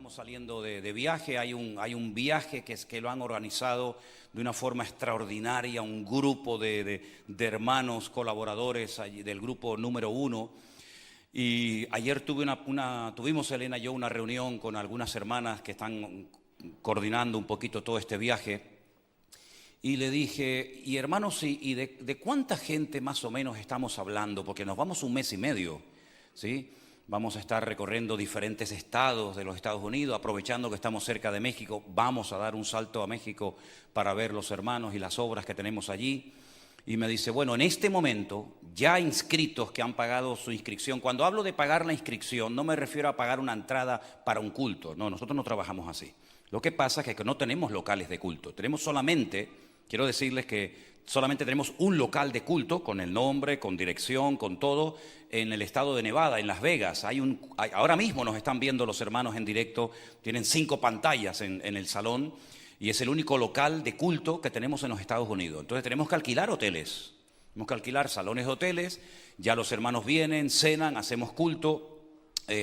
estamos saliendo de viaje. Hay un viaje que lo han organizado de una forma extraordinaria, un grupo de hermanos colaboradores del grupo número 1. Y ayer tuvimos Elena y yo una reunión con algunas hermanas que están coordinando un poquito todo este viaje. Y le dije, y hermanos, ¿y de cuánta gente más o menos estamos hablando? Porque nos vamos un mes y medio, ¿sí? Vamos a estar recorriendo diferentes estados de los Estados Unidos, aprovechando que estamos cerca de México. Vamos a dar un salto a México para ver los hermanos y las obras que tenemos allí. Y me dice, bueno, en este momento, ya inscritos que han pagado su inscripción. Cuando hablo de pagar la inscripción, no me refiero a pagar una entrada para un culto. No, nosotros no trabajamos así. Lo que pasa es que no tenemos locales de culto. Tenemos solamente, quiero decirles que solamente tenemos un local de culto con el nombre, con dirección, con todo, en el estado de Nevada, en Las Vegas. Ahora mismo nos están viendo los hermanos en directo, tienen 5 pantallas en el salón y es el único local de culto que tenemos en los Estados Unidos. Entonces tenemos que alquilar hoteles, tenemos que alquilar salones de hoteles, ya los hermanos vienen, cenan, hacemos culto,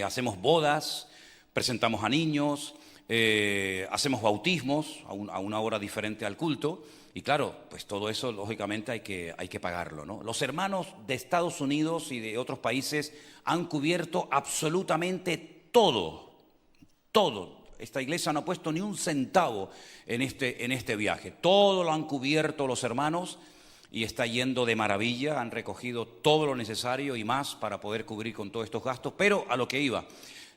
hacemos bodas, presentamos a niños, hacemos bautismos a una hora diferente al culto. Y claro, pues todo eso lógicamente hay que pagarlo, ¿no? Los hermanos de Estados Unidos y de otros países han cubierto absolutamente todo. Esta iglesia no ha puesto ni un centavo en este viaje. Todo lo han cubierto los hermanos y está yendo de maravilla. Han recogido todo lo necesario y más para poder cubrir con todos estos gastos. Pero a lo que iba,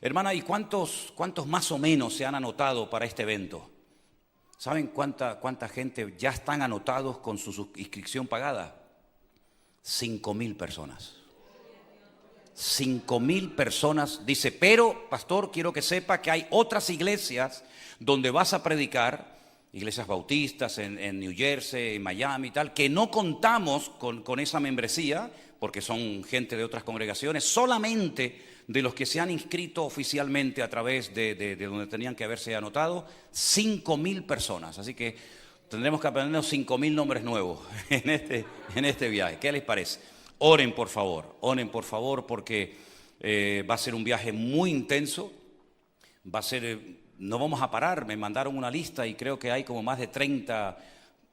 hermana, ¿y cuántos más o menos se han anotado para este evento? ¿Saben cuánta gente ya están anotados con su inscripción pagada? 5,000 personas. 5,000 personas. Dice, pero, pastor, quiero que sepa que hay otras iglesias donde vas a predicar, iglesias bautistas en New Jersey, en Miami y tal, que no contamos con esa membresía, porque son gente de otras congregaciones, solamente de los que se han inscrito oficialmente a través de donde tenían que haberse anotado, 5,000 personas. Así que tendremos que aprendernos 5,000 nombres nuevos en este viaje. ¿Qué les parece? Oren por favor, porque va a ser un viaje muy intenso. No vamos a parar. Me mandaron una lista y creo que hay como más de 30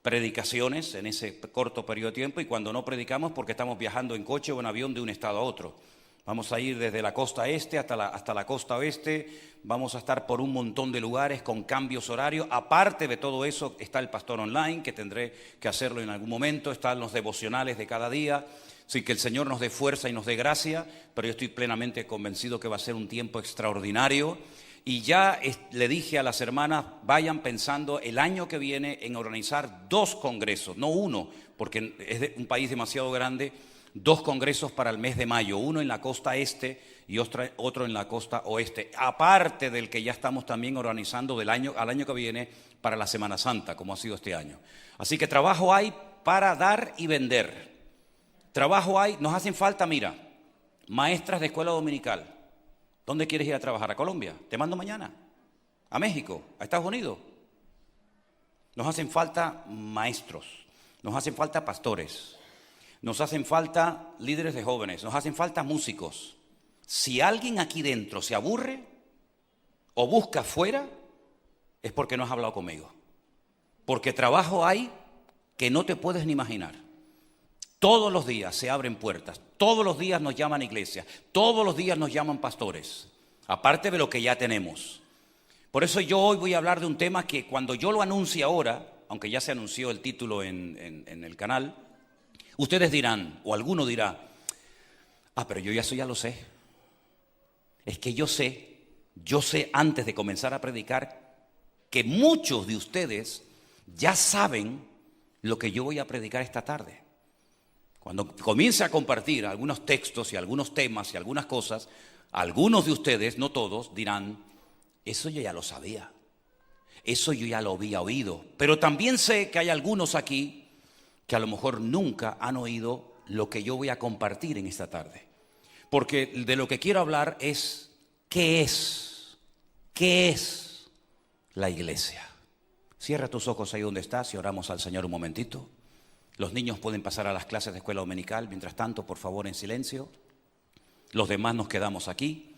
predicaciones en ese corto periodo de tiempo, y cuando no predicamos porque estamos viajando en coche o en avión de un estado a otro. Vamos a ir desde la costa este hasta la costa oeste, vamos a estar por un montón de lugares con cambios horarios. Aparte de todo eso está el pastor online, que tendré que hacerlo en algún momento, están los devocionales de cada día. Así que el Señor nos dé fuerza y nos dé gracia, pero yo estoy plenamente convencido que va a ser un tiempo extraordinario. Y ya le dije a las hermanas, vayan pensando el año que viene en organizar 2 congresos, no uno, porque es un país demasiado grande. 2 congresos para el mes de mayo, uno en la costa este y otro en la costa oeste, aparte del que ya estamos también organizando al año que viene para la Semana Santa, como ha sido este año. Así que trabajo hay para dar y vender. Trabajo hay, nos hacen falta, mira, maestras de escuela dominical. ¿Dónde quieres ir a trabajar? ¿A Colombia? Te mando mañana. ¿A México? ¿A Estados Unidos? Nos hacen falta maestros, nos hacen falta pastores. Nos hacen falta líderes de jóvenes, nos hacen falta músicos. Si alguien aquí dentro se aburre o busca afuera, es porque no has hablado conmigo. Porque trabajo hay que no te puedes ni imaginar. Todos los días se abren puertas, todos los días nos llaman iglesias, todos los días nos llaman pastores, aparte de lo que ya tenemos. Por eso yo hoy voy a hablar de un tema que cuando yo lo anuncie ahora, aunque ya se anunció el título en el canal, ustedes dirán, o alguno dirá, pero yo eso ya lo sé. Es que yo sé antes de comenzar a predicar que muchos de ustedes ya saben lo que yo voy a predicar esta tarde. Cuando comience a compartir algunos textos y algunos temas y algunas cosas, algunos de ustedes, no todos, dirán, eso yo ya lo sabía, eso yo ya lo había oído. Pero también sé que hay algunos aquí que a lo mejor nunca han oído lo que yo voy a compartir en esta tarde. Porque de lo que quiero hablar es, ¿qué es la iglesia? Cierra tus ojos ahí donde estás y oramos al Señor un momentito. Los niños pueden pasar a las clases de escuela dominical. Mientras tanto, por favor, en silencio. Los demás nos quedamos aquí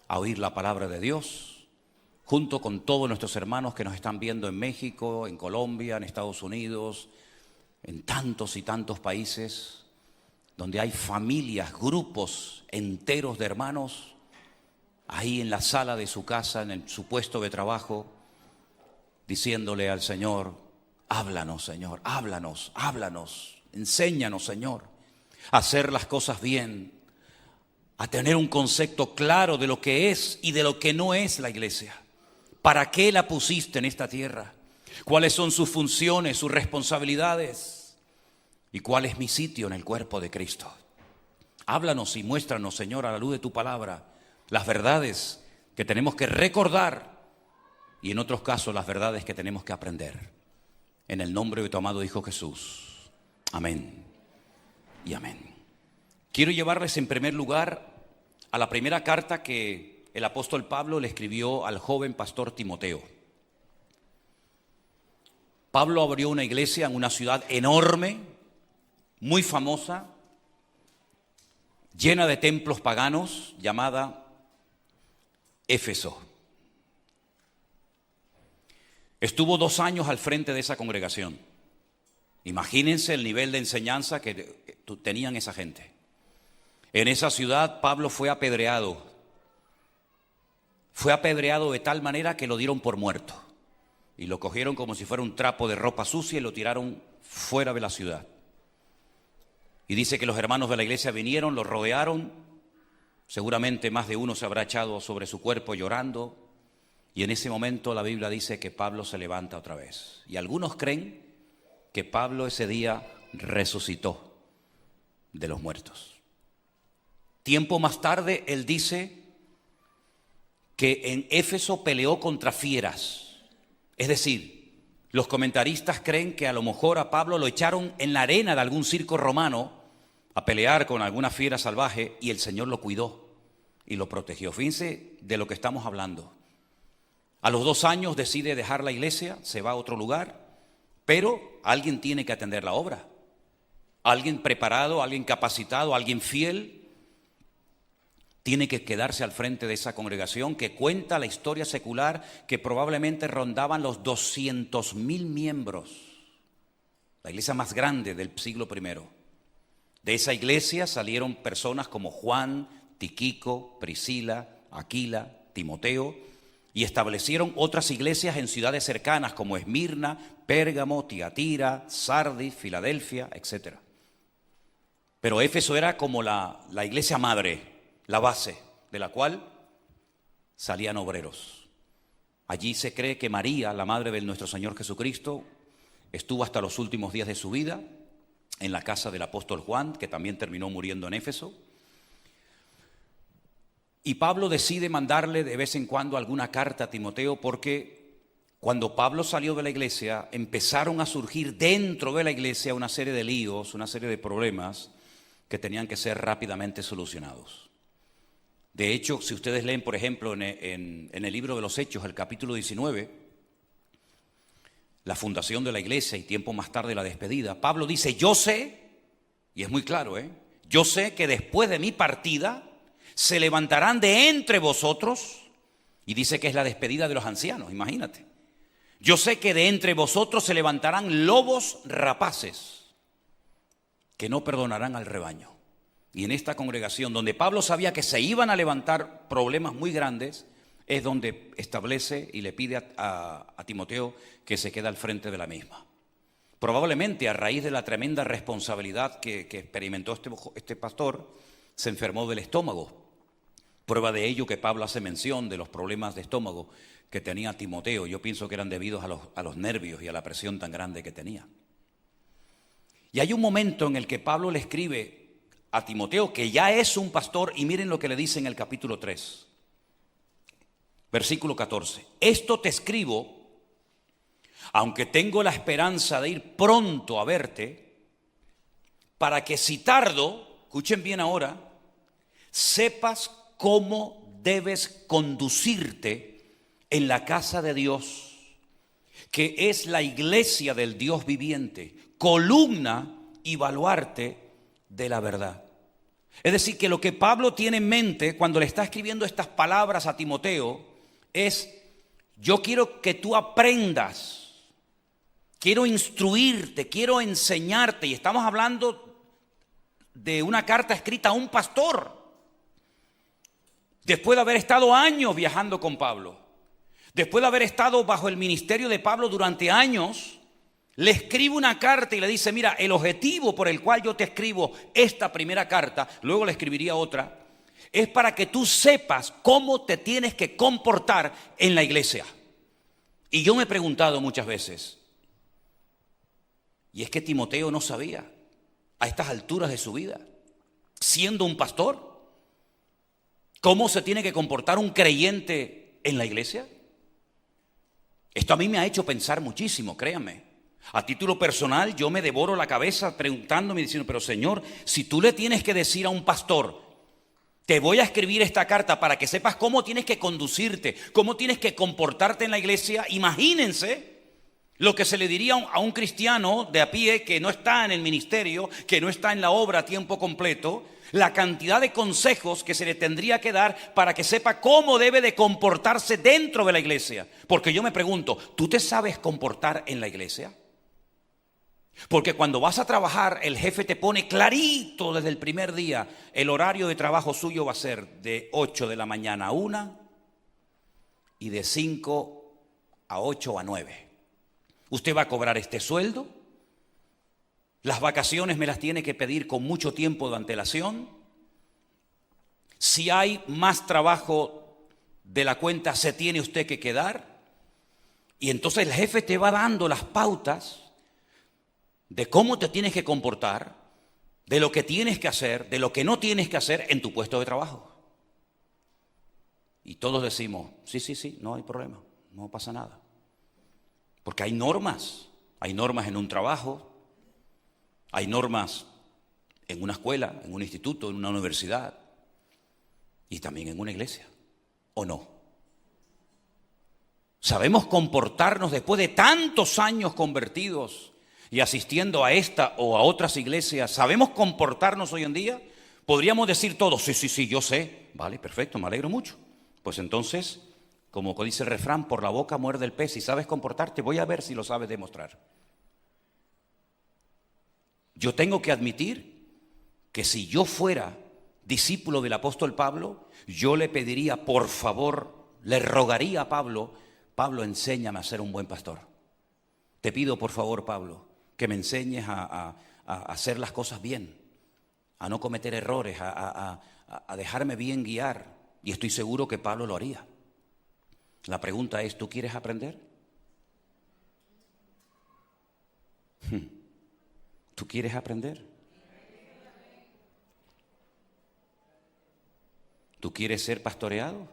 a oír la palabra de Dios, junto con todos nuestros hermanos que nos están viendo en México, en Colombia, en Estados Unidos, en tantos y tantos países, donde hay familias, grupos enteros de hermanos, ahí en la sala de su casa, su puesto de trabajo, diciéndole al Señor: háblanos, Señor, háblanos, háblanos, enséñanos, Señor, a hacer las cosas bien, a tener un concepto claro de lo que es y de lo que no es la iglesia. ¿Para qué la pusiste en esta tierra? ¿Cuáles son sus funciones, sus responsabilidades? ¿Y cuál es mi sitio en el cuerpo de Cristo? Háblanos y muéstranos, Señor, a la luz de tu palabra, las verdades que tenemos que recordar y en otros casos las verdades que tenemos que aprender. En el nombre de tu amado Hijo Jesús. Amén y amén. Quiero llevarles en primer lugar a la primera carta que el apóstol Pablo le escribió al joven pastor Timoteo. Pablo abrió una iglesia en una ciudad enorme, muy famosa, llena de templos paganos, llamada Éfeso. Estuvo 2 años al frente de esa congregación. Imagínense el nivel de enseñanza que tenían esa gente. En esa ciudad Pablo fue apedreado. Fue apedreado de tal manera que lo dieron por muerto. Y lo cogieron como si fuera un trapo de ropa sucia y lo tiraron fuera de la ciudad. Y dice que los hermanos de la iglesia vinieron, lo rodearon. Seguramente más de uno se habrá echado sobre su cuerpo llorando. Y en ese momento la Biblia dice que Pablo se levanta otra vez. Y algunos creen que Pablo ese día resucitó de los muertos. Tiempo más tarde él dice que en Éfeso peleó contra fieras. Es decir, los comentaristas creen que a lo mejor a Pablo lo echaron en la arena de algún circo romano a pelear con alguna fiera salvaje y el Señor lo cuidó y lo protegió. Fíjense de lo que estamos hablando. A los 2 años decide dejar la iglesia, se va a otro lugar, pero alguien tiene que atender la obra. Alguien preparado, alguien capacitado, alguien fiel tiene que quedarse al frente de esa congregación que cuenta la historia secular que probablemente rondaban los 200,000 miembros. La iglesia más grande del siglo I. De esa iglesia salieron personas como Juan, Tíquico, Priscila, Aquila, Timoteo, y establecieron otras iglesias en ciudades cercanas como Esmirna, Pérgamo, Tiatira, Sardis, Filadelfia, etc. Pero Éfeso era como la iglesia madre, la base de la cual salían obreros. Allí se cree que María, la madre de nuestro Señor Jesucristo, estuvo hasta los últimos días de su vida en la casa del apóstol Juan, que también terminó muriendo en Éfeso. Y Pablo decide mandarle de vez en cuando alguna carta a Timoteo porque cuando Pablo salió de la iglesia empezaron a surgir dentro de la iglesia una serie de líos, una serie de problemas que tenían que ser rápidamente solucionados. De hecho, si ustedes leen, por ejemplo, en el libro de los Hechos, el capítulo 19, la fundación de la iglesia y tiempo más tarde la despedida, Pablo dice: yo sé, y es muy claro, yo sé que después de mi partida se levantarán de entre vosotros, y dice que es la despedida de los ancianos, imagínate. Yo sé que de entre vosotros se levantarán lobos rapaces que no perdonarán al rebaño. Y en esta congregación, donde Pablo sabía que se iban a levantar problemas muy grandes, es donde establece y le pide a Timoteo que se quede al frente de la misma. Probablemente a raíz de la tremenda responsabilidad que experimentó este pastor, se enfermó del estómago. Prueba de ello que Pablo hace mención de los problemas de estómago que tenía Timoteo. Yo pienso que eran debidos a los nervios y a la presión tan grande que tenía. Y hay un momento en el que Pablo le escribe a Timoteo, que ya es un pastor, y miren lo que le dice en el capítulo 3, versículo 14. Esto te escribo, aunque tengo la esperanza de ir pronto a verte, para que si tardo, escuchen bien ahora, sepas cómo debes conducirte en la casa de Dios, que es la iglesia del Dios viviente, columna y baluarte de la verdad. Es decir, que lo que Pablo tiene en mente cuando le está escribiendo estas palabras a Timoteo es Yo quiero que tú aprendas, quiero instruirte, quiero enseñarte. Y estamos hablando de una carta escrita a un pastor, después de haber estado años viajando con Pablo, después de haber estado bajo el ministerio de Pablo durante años. Le escribe una carta y le dice, mira, el objetivo por el cual yo te escribo esta primera carta, luego le escribiría otra, es para que tú sepas cómo te tienes que comportar en la iglesia. Y yo me he preguntado muchas veces, y es que Timoteo no sabía a estas alturas de su vida, siendo un pastor, cómo se tiene que comportar un creyente en la iglesia. Esto a mí me ha hecho pensar muchísimo, créanme. A título personal, yo me devoro la cabeza preguntándome y diciendo, pero Señor, si tú le tienes que decir a un pastor, te voy a escribir esta carta para que sepas cómo tienes que conducirte, cómo tienes que comportarte en la iglesia, imagínense lo que se le diría a un cristiano de a pie que no está en el ministerio, que no está en la obra a tiempo completo, la cantidad de consejos que se le tendría que dar para que sepa cómo debe de comportarse dentro de la iglesia. Porque yo me pregunto, ¿tú te sabes comportar en la iglesia? Porque cuando vas a trabajar, el jefe te pone clarito desde el primer día, el horario de trabajo suyo va a ser de 8 de la mañana a 1 y de 5 a 8 a 9. Usted va a cobrar este sueldo, las vacaciones me las tiene que pedir con mucho tiempo de antelación. Si hay más trabajo de la cuenta, se tiene usted que quedar. Y entonces el jefe te va dando las pautas de cómo te tienes que comportar, de lo que tienes que hacer, de lo que no tienes que hacer en tu puesto de trabajo. Y todos decimos, sí, no hay problema, no pasa nada. Porque hay normas en un trabajo, hay normas en una escuela, en un instituto, en una universidad y también en una iglesia, ¿o no? ¿Sabemos comportarnos después de tantos años convertidos y asistiendo a esta o a otras iglesias? ¿Sabemos comportarnos hoy en día? Podríamos decir todos, sí, yo sé. Vale, perfecto, me alegro mucho. Pues entonces, como dice el refrán, por la boca muerde el pez. Si sabes comportarte, voy a ver si lo sabes demostrar. Yo tengo que admitir que si yo fuera discípulo del apóstol Pablo, yo le pediría, por favor, le rogaría a Pablo, enséñame a ser un buen pastor. Te pido, por favor, Pablo, que me enseñes a hacer las cosas bien, a no cometer errores, a dejarme bien guiar. Y estoy seguro que Pablo lo haría. La pregunta es, ¿tú quieres aprender? ¿Tú quieres aprender? ¿Tú quieres ser pastoreado?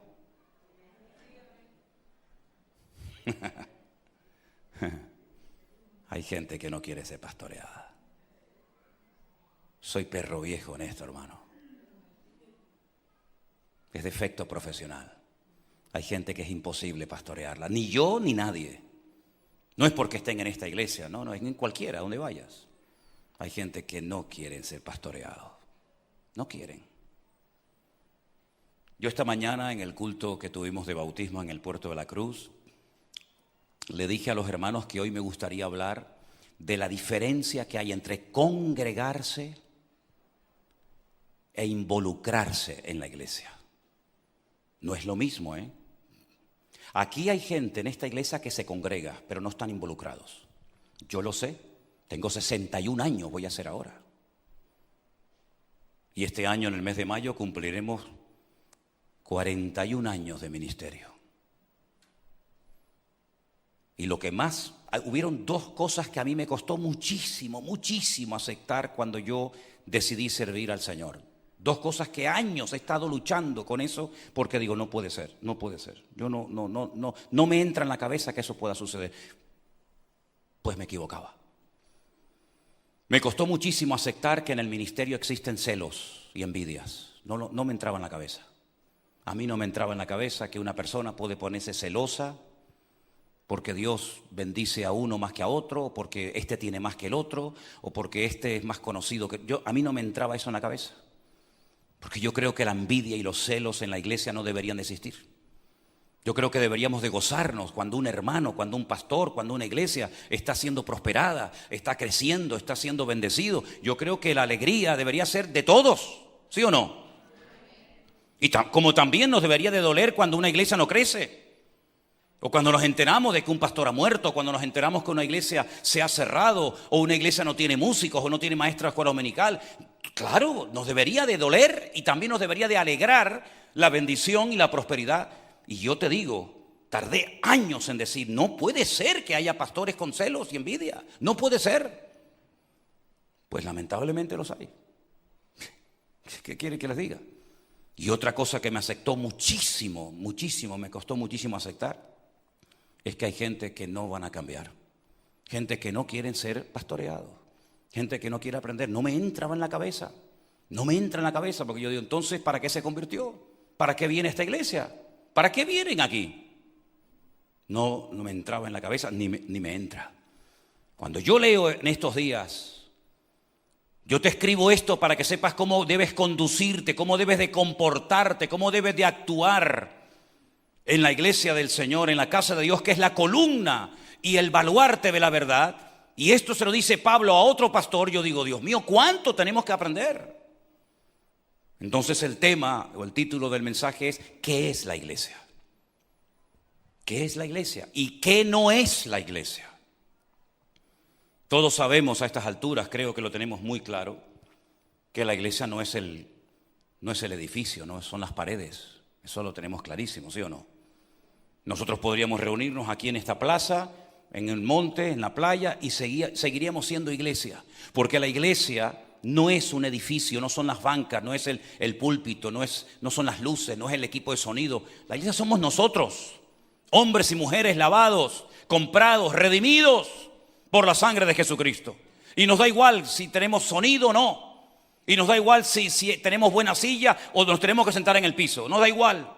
Hay gente que no quiere ser pastoreada. Soy perro viejo en esto, hermano. Es defecto profesional. Hay gente que es imposible pastorearla. Ni yo ni nadie. No es porque estén en esta iglesia, no, es en cualquiera, donde vayas. Hay gente que no quieren ser pastoreados. No quieren. Yo esta mañana en el culto que tuvimos de bautismo en el Puerto de la Cruz, le dije a los hermanos que hoy me gustaría hablar de la diferencia que hay entre congregarse e involucrarse en la iglesia. No es lo mismo, ¿eh? Aquí hay gente en esta iglesia que se congrega, pero no están involucrados. Yo lo sé, tengo 61 años, voy a hacer ahora. Y este año, en el mes de mayo, cumpliremos 41 años de ministerio. Y lo que más, hubieron dos cosas que a mí me costó muchísimo aceptar cuando yo decidí servir al Señor. Dos cosas que años he estado luchando con eso porque digo, no puede ser. Yo no me entra en la cabeza que eso pueda suceder. Pues me equivocaba. Me costó muchísimo aceptar que en el ministerio existen celos y envidias. No me entraba en la cabeza. A mí no me entraba en la cabeza que una persona puede ponerse celosa porque Dios bendice a uno más que a otro, o porque este tiene más que el otro, o porque este es más conocido que yo. A mí no me entraba eso en la cabeza. Porque yo creo que la envidia y los celos en la iglesia no deberían de existir. Yo creo que deberíamos de gozarnos cuando un hermano, cuando un pastor, cuando una iglesia está siendo prosperada, está creciendo, está siendo bendecido. Yo creo que la alegría debería ser de todos, ¿sí o no? Y como también nos debería de doler cuando una iglesia no crece. O cuando nos enteramos de que un pastor ha muerto, cuando nos enteramos que una iglesia se ha cerrado, o una iglesia no tiene músicos, o no tiene maestra de escuela dominical. Claro, nos debería de doler y también nos debería de alegrar la bendición y la prosperidad. Y yo te digo, tardé años en decir, no puede ser que haya pastores con celos y envidia. No puede ser. Pues lamentablemente los hay. ¿Qué quiere que les diga? Y otra cosa que me afectó muchísimo, me costó muchísimo aceptar, es que hay gente que no van a cambiar. Gente que no quieren ser pastoreados. Gente que no quiere aprender. No me entraba en la cabeza. No me entra en la cabeza porque yo digo, entonces, ¿para qué se convirtió? ¿Para qué viene esta iglesia? ¿Para qué vienen aquí? No me entraba en la cabeza, ni me entra. Cuando yo leo en estos días, yo te escribo esto para que sepas cómo debes conducirte, cómo debes de comportarte, cómo debes de actuar en la iglesia del Señor, en la casa de Dios, que es la columna y el baluarte de la verdad. Y esto se lo dice Pablo a otro pastor. Yo digo, Dios mío, ¿cuánto tenemos que aprender? Entonces el tema o el título del mensaje es ¿qué es la iglesia? ¿Qué es la iglesia? ¿Y qué no es la iglesia? Todos sabemos a estas alturas, creo que lo tenemos muy claro, que la iglesia no es el edificio, no son las paredes. Eso lo tenemos clarísimo, ¿sí o no? Nosotros podríamos reunirnos aquí en esta plaza, en el monte, en la playa, y seguiríamos siendo iglesia, porque la iglesia no es un edificio, no son las bancas, no es el púlpito, no son las luces, no es el equipo de sonido. La iglesia somos nosotros, hombres y mujeres lavados, comprados, redimidos por la sangre de Jesucristo. Y nos da igual si tenemos sonido o no. Y nos da igual si tenemos buena silla o nos tenemos que sentar en el piso. Nos da igual.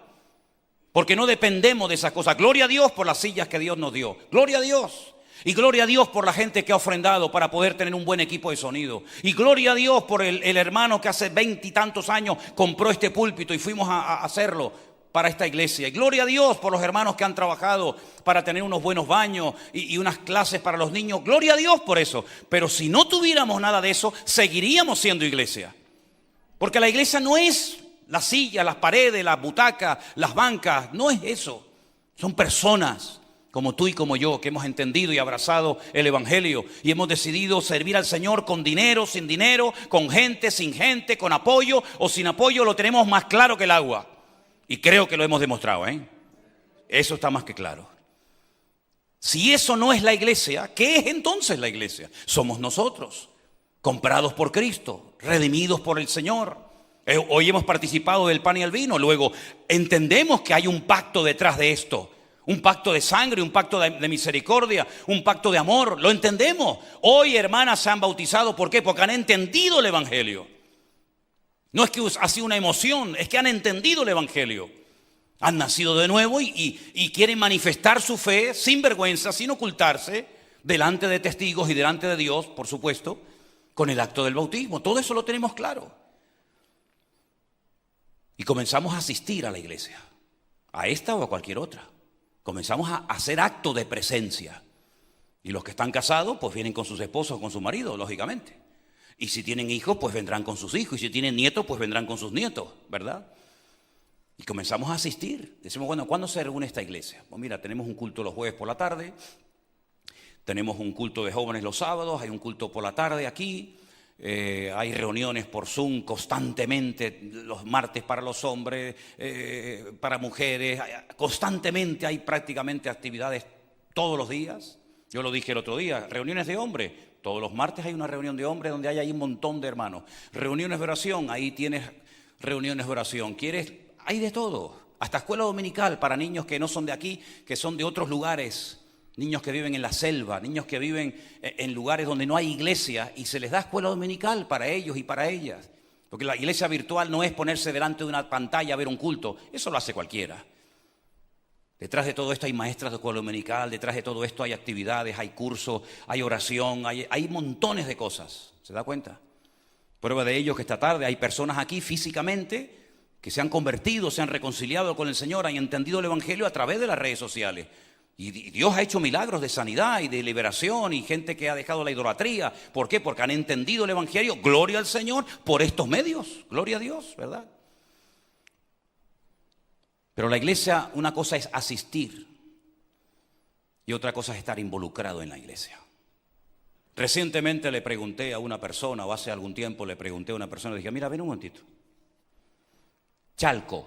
Porque no dependemos de esas cosas. Gloria a Dios por las sillas que Dios nos dio. Gloria a Dios. Y gloria a Dios por la gente que ha ofrendado para poder tener un buen equipo de sonido. Y gloria a Dios por el hermano que hace 20 y tantos años compró este púlpito y fuimos a hacerlo para esta iglesia. Y gloria a Dios por los hermanos que han trabajado para tener unos buenos baños y unas clases para los niños. Gloria a Dios por eso. Pero si no tuviéramos nada de eso, seguiríamos siendo iglesia. Porque la iglesia no es la silla, las paredes, las butacas, las bancas. No es eso. Son personas como tú y como yo, que hemos entendido y abrazado el evangelio y hemos decidido servir al Señor con dinero, sin dinero, con gente, sin gente, con apoyo o sin apoyo. Lo tenemos más claro que el agua. Y creo que lo hemos demostrado, ¿eh? Eso está más que claro. Si eso no es la iglesia, ¿qué es entonces la iglesia? Somos nosotros, comprados por Cristo, redimidos por el Señor. Hoy hemos participado del pan y el vino. Luego entendemos que hay un pacto detrás de esto. Un pacto de sangre, un pacto de misericordia, un pacto de amor. Lo entendemos. Hoy hermanas se han bautizado. ¿Por qué? Porque han entendido el evangelio. No es que ha sido una emoción, es que han entendido el evangelio. Han nacido de nuevo y quieren manifestar su fe sin vergüenza, sin ocultarse, delante de testigos y delante de Dios, por supuesto, con el acto del bautismo. Todo eso lo tenemos claro. Y comenzamos a asistir a la iglesia, a esta o a cualquier otra. Comenzamos a hacer acto de presencia. Y los que están casados, pues vienen con sus esposos, con su marido, lógicamente. Y si tienen hijos, pues vendrán con sus hijos. Y si tienen nietos, pues vendrán con sus nietos, ¿verdad? Y comenzamos a asistir. Decimos, bueno, ¿cuándo se reúne esta iglesia? Pues mira, tenemos un culto los jueves por la tarde. Tenemos un culto de jóvenes los sábados. Hay un culto por la tarde aquí. Hay reuniones por Zoom constantemente, los martes para los hombres, para mujeres. Constantemente hay prácticamente actividades todos los días. Yo lo dije el otro día, reuniones de hombres. Todos los martes hay una reunión de hombres donde hay ahí un montón de hermanos. Reuniones de oración, ahí tienes reuniones de oración. ¿Quieres? Hay de todo. Hasta escuela dominical para niños que no son de aquí, que son de otros lugares. Niños que viven en la selva, niños que viven en lugares donde no hay iglesia y se les da escuela dominical para ellos y para ellas. Porque la iglesia virtual no es ponerse delante de una pantalla a ver un culto. Eso lo hace cualquiera. Detrás de todo esto hay maestras de escuela dominical, detrás de todo esto hay actividades, hay cursos, hay oración, hay montones de cosas. ¿Se da cuenta? Prueba de ello que esta tarde hay personas aquí físicamente que se han convertido, se han reconciliado con el Señor, han entendido el Evangelio a través de las redes sociales. Y Dios ha hecho milagros de sanidad y de liberación y gente que ha dejado la idolatría. ¿Por qué? Porque han entendido el Evangelio, gloria al Señor, por estos medios. Gloria a Dios, ¿verdad? Pero la iglesia, una cosa es asistir y otra cosa es estar involucrado en la iglesia. Recientemente le pregunté a una persona, o hace algún tiempo le pregunté a una persona, le dije, mira, ven un momentito. Chalco,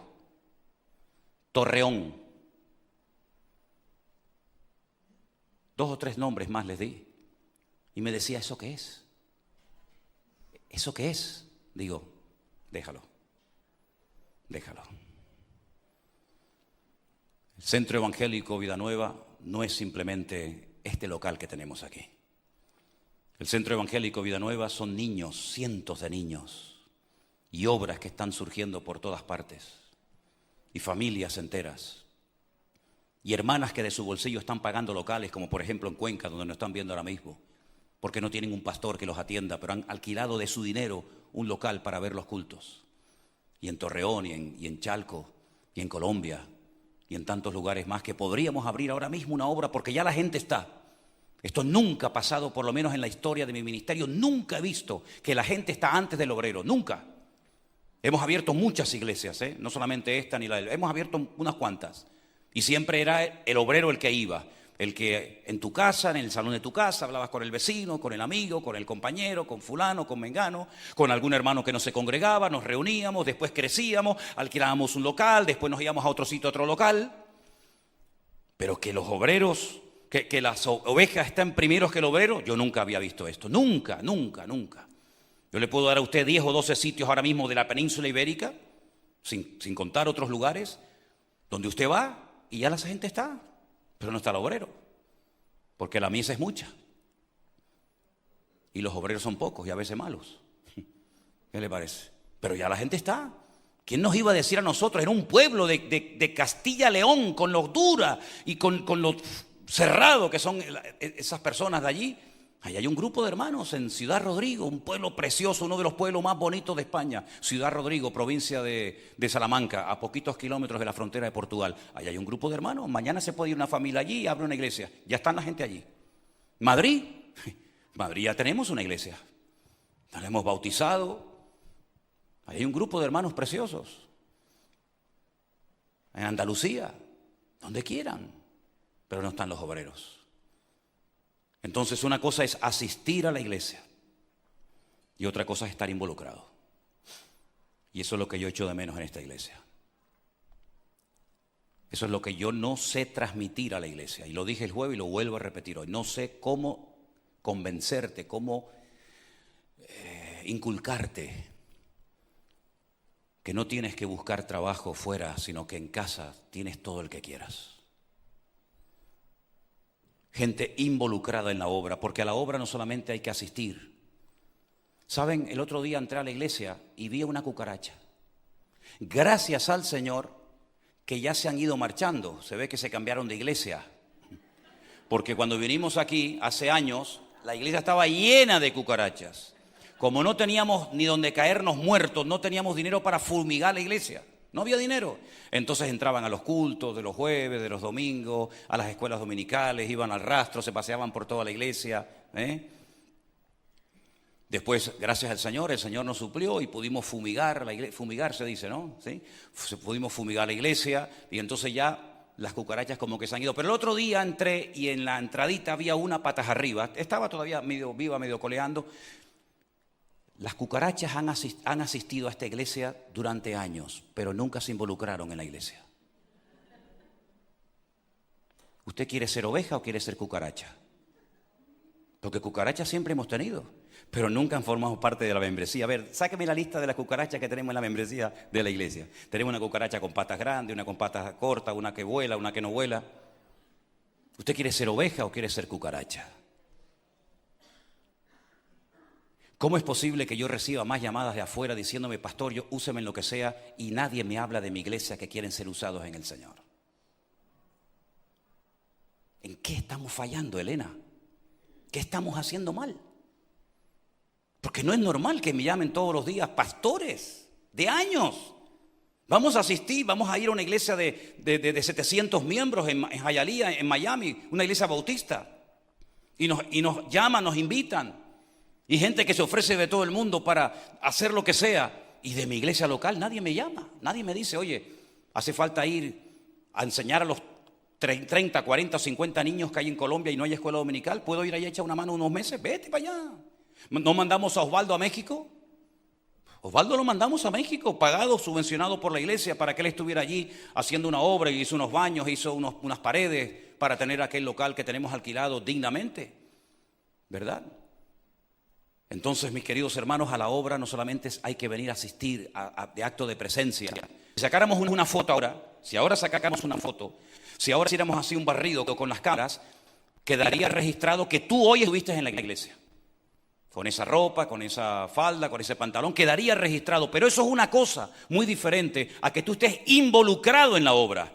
Torreón, 2 o 3 nombres más les di. Y me decía, ¿eso qué es? ¿Eso qué es? Digo, déjalo. El Centro Evangélico Vida Nueva no es simplemente este local que tenemos aquí. El Centro Evangélico Vida Nueva son niños, cientos de niños, y obras que están surgiendo por todas partes, y familias enteras, y hermanas que de su bolsillo están pagando locales, como por ejemplo en Cuenca, donde nos están viendo ahora mismo, porque no tienen un pastor que los atienda, pero han alquilado de su dinero un local para ver los cultos. Y en Torreón, y en Chalco, y en Colombia, y en tantos lugares más, que podríamos abrir ahora mismo una obra, porque ya la gente está. Esto nunca ha pasado, por lo menos en la historia de mi ministerio, nunca he visto que la gente está antes del obrero, nunca. Hemos abierto muchas iglesias, no solamente esta ni la de... Hemos abierto unas cuantas. Y siempre era el obrero el que iba. El que en tu casa, en el salón de tu casa, hablabas con el vecino, con el amigo, con el compañero, con fulano, con mengano, con algún hermano que no se congregaba, nos reuníamos, después crecíamos, alquilábamos un local, después nos íbamos a otro sitio, a otro local. Pero que los obreros, que las ovejas están primeros que el obrero, yo nunca había visto esto. Nunca. Yo le puedo dar a usted 10 o 12 sitios ahora mismo de la península ibérica, sin contar otros lugares, donde usted va y ya la gente está, pero no está el obrero, porque la mies es mucha. Y los obreros son pocos y a veces malos. ¿Qué le parece? Pero ya la gente está. ¿Quién nos iba a decir a nosotros? Era un pueblo de Castilla-León, con lo dura y con lo cerrado que son esas personas de allí. Ahí hay un grupo de hermanos en Ciudad Rodrigo, un pueblo precioso, uno de los pueblos más bonitos de España. Ciudad Rodrigo, provincia de Salamanca, a poquitos kilómetros de la frontera de Portugal. Ahí hay un grupo de hermanos. Mañana se puede ir una familia allí y abre una iglesia. Ya están la gente allí. Madrid ya tenemos una iglesia. La hemos bautizado. Ahí hay un grupo de hermanos preciosos. En Andalucía, donde quieran, pero no están los obreros. Entonces una cosa es asistir a la iglesia y otra cosa es estar involucrado. Y eso es lo que yo echo de menos en esta iglesia. Eso es lo que yo no sé transmitir a la iglesia. Y lo dije el jueves y lo vuelvo a repetir hoy. No sé cómo convencerte, cómo inculcarte que no tienes que buscar trabajo fuera, sino que en casa tienes todo el que quieras. Gente involucrada en la obra, porque a la obra no solamente hay que asistir. Saben, el otro día entré a la iglesia y vi una cucaracha. Gracias al Señor que ya se han ido marchando. Se ve que se cambiaron de iglesia. Porque cuando vinimos aquí hace años, la iglesia estaba llena de cucarachas. Como no teníamos ni donde caernos muertos, no teníamos dinero para fumigar la iglesia. No había dinero. Entonces entraban a los cultos de los jueves, de los domingos, a las escuelas dominicales, iban al rastro, se paseaban por toda la iglesia. Después, gracias al Señor, el Señor nos suplió y pudimos fumigar la iglesia. Fumigar se dice, ¿no? ¿Sí? Pudimos fumigar la iglesia y entonces ya las cucarachas como que se han ido. Pero el otro día entré y en la entradita había una patas arriba. Estaba todavía medio viva, medio coleando. Las cucarachas han asistido a esta iglesia durante años, pero nunca se involucraron en la iglesia. ¿Usted quiere ser oveja o quiere ser cucaracha? Porque cucarachas siempre hemos tenido, pero nunca han formado parte de la membresía. A ver, sáqueme la lista de las cucarachas que tenemos en la membresía de la iglesia. Tenemos una cucaracha con patas grandes, una con patas cortas, una que vuela, una que no vuela. ¿Usted quiere ser oveja o quiere ser cucaracha? ¿Cómo es posible que yo reciba más llamadas de afuera diciéndome, pastor, úseme en lo que sea, y nadie me habla de mi iglesia que quieren ser usados en el Señor? ¿En qué estamos fallando, Elena? ¿Qué estamos haciendo mal? Porque no es normal que me llamen todos los días pastores de años Vamos a asistir, vamos a ir a una iglesia de 700 miembros en Hialeah, en Miami, una iglesia bautista. Y nos llaman, nos invitan. Y gente que se ofrece de todo el mundo para hacer lo que sea. Y de mi iglesia local nadie me llama, nadie me dice, oye, hace falta ir a enseñar a los 30, 40, 50 niños que hay en Colombia y no hay escuela dominical. ¿Puedo ir ahí a echar una mano unos meses? Vete para allá. ¿No mandamos a Osvaldo a México? Osvaldo lo mandamos a México, pagado, subvencionado por la iglesia para que él estuviera allí haciendo una obra, y hizo unos baños, hizo unas paredes para tener aquel local que tenemos alquilado dignamente, ¿verdad? Entonces, mis queridos hermanos, a la obra no solamente hay que venir a asistir de acto de presencia. Si sacáramos una foto ahora, si ahora sacáramos una foto, si ahora hiciéramos así un barrido con las cámaras, quedaría registrado que tú hoy estuviste en la iglesia. Con esa ropa, con esa falda, con ese pantalón, quedaría registrado. Pero eso es una cosa muy diferente a que tú estés involucrado en la obra.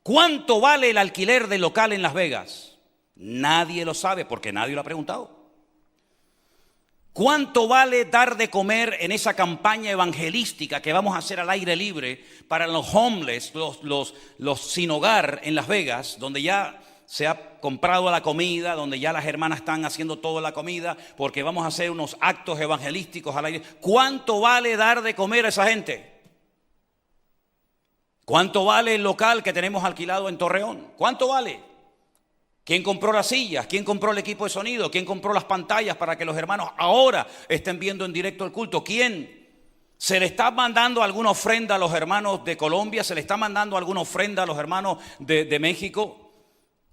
¿Cuánto vale el alquiler del local en Las Vegas? Nadie lo sabe porque nadie lo ha preguntado. ¿Cuánto vale dar de comer en esa campaña evangelística que vamos a hacer al aire libre para los homeless, los sin hogar en Las Vegas, donde ya se ha comprado la comida, donde ya las hermanas están haciendo toda la comida, porque vamos a hacer unos actos evangelísticos al aire? ¿Cuánto vale dar de comer a esa gente? ¿Cuánto vale el local que tenemos alquilado en Torreón? ¿Cuánto vale? ¿Quién compró las sillas? ¿Quién compró el equipo de sonido? ¿Quién compró las pantallas para que los hermanos ahora estén viendo en directo el culto? ¿Quién? ¿Se le está mandando alguna ofrenda a los hermanos de Colombia? ¿Se le está mandando alguna ofrenda a los hermanos de México?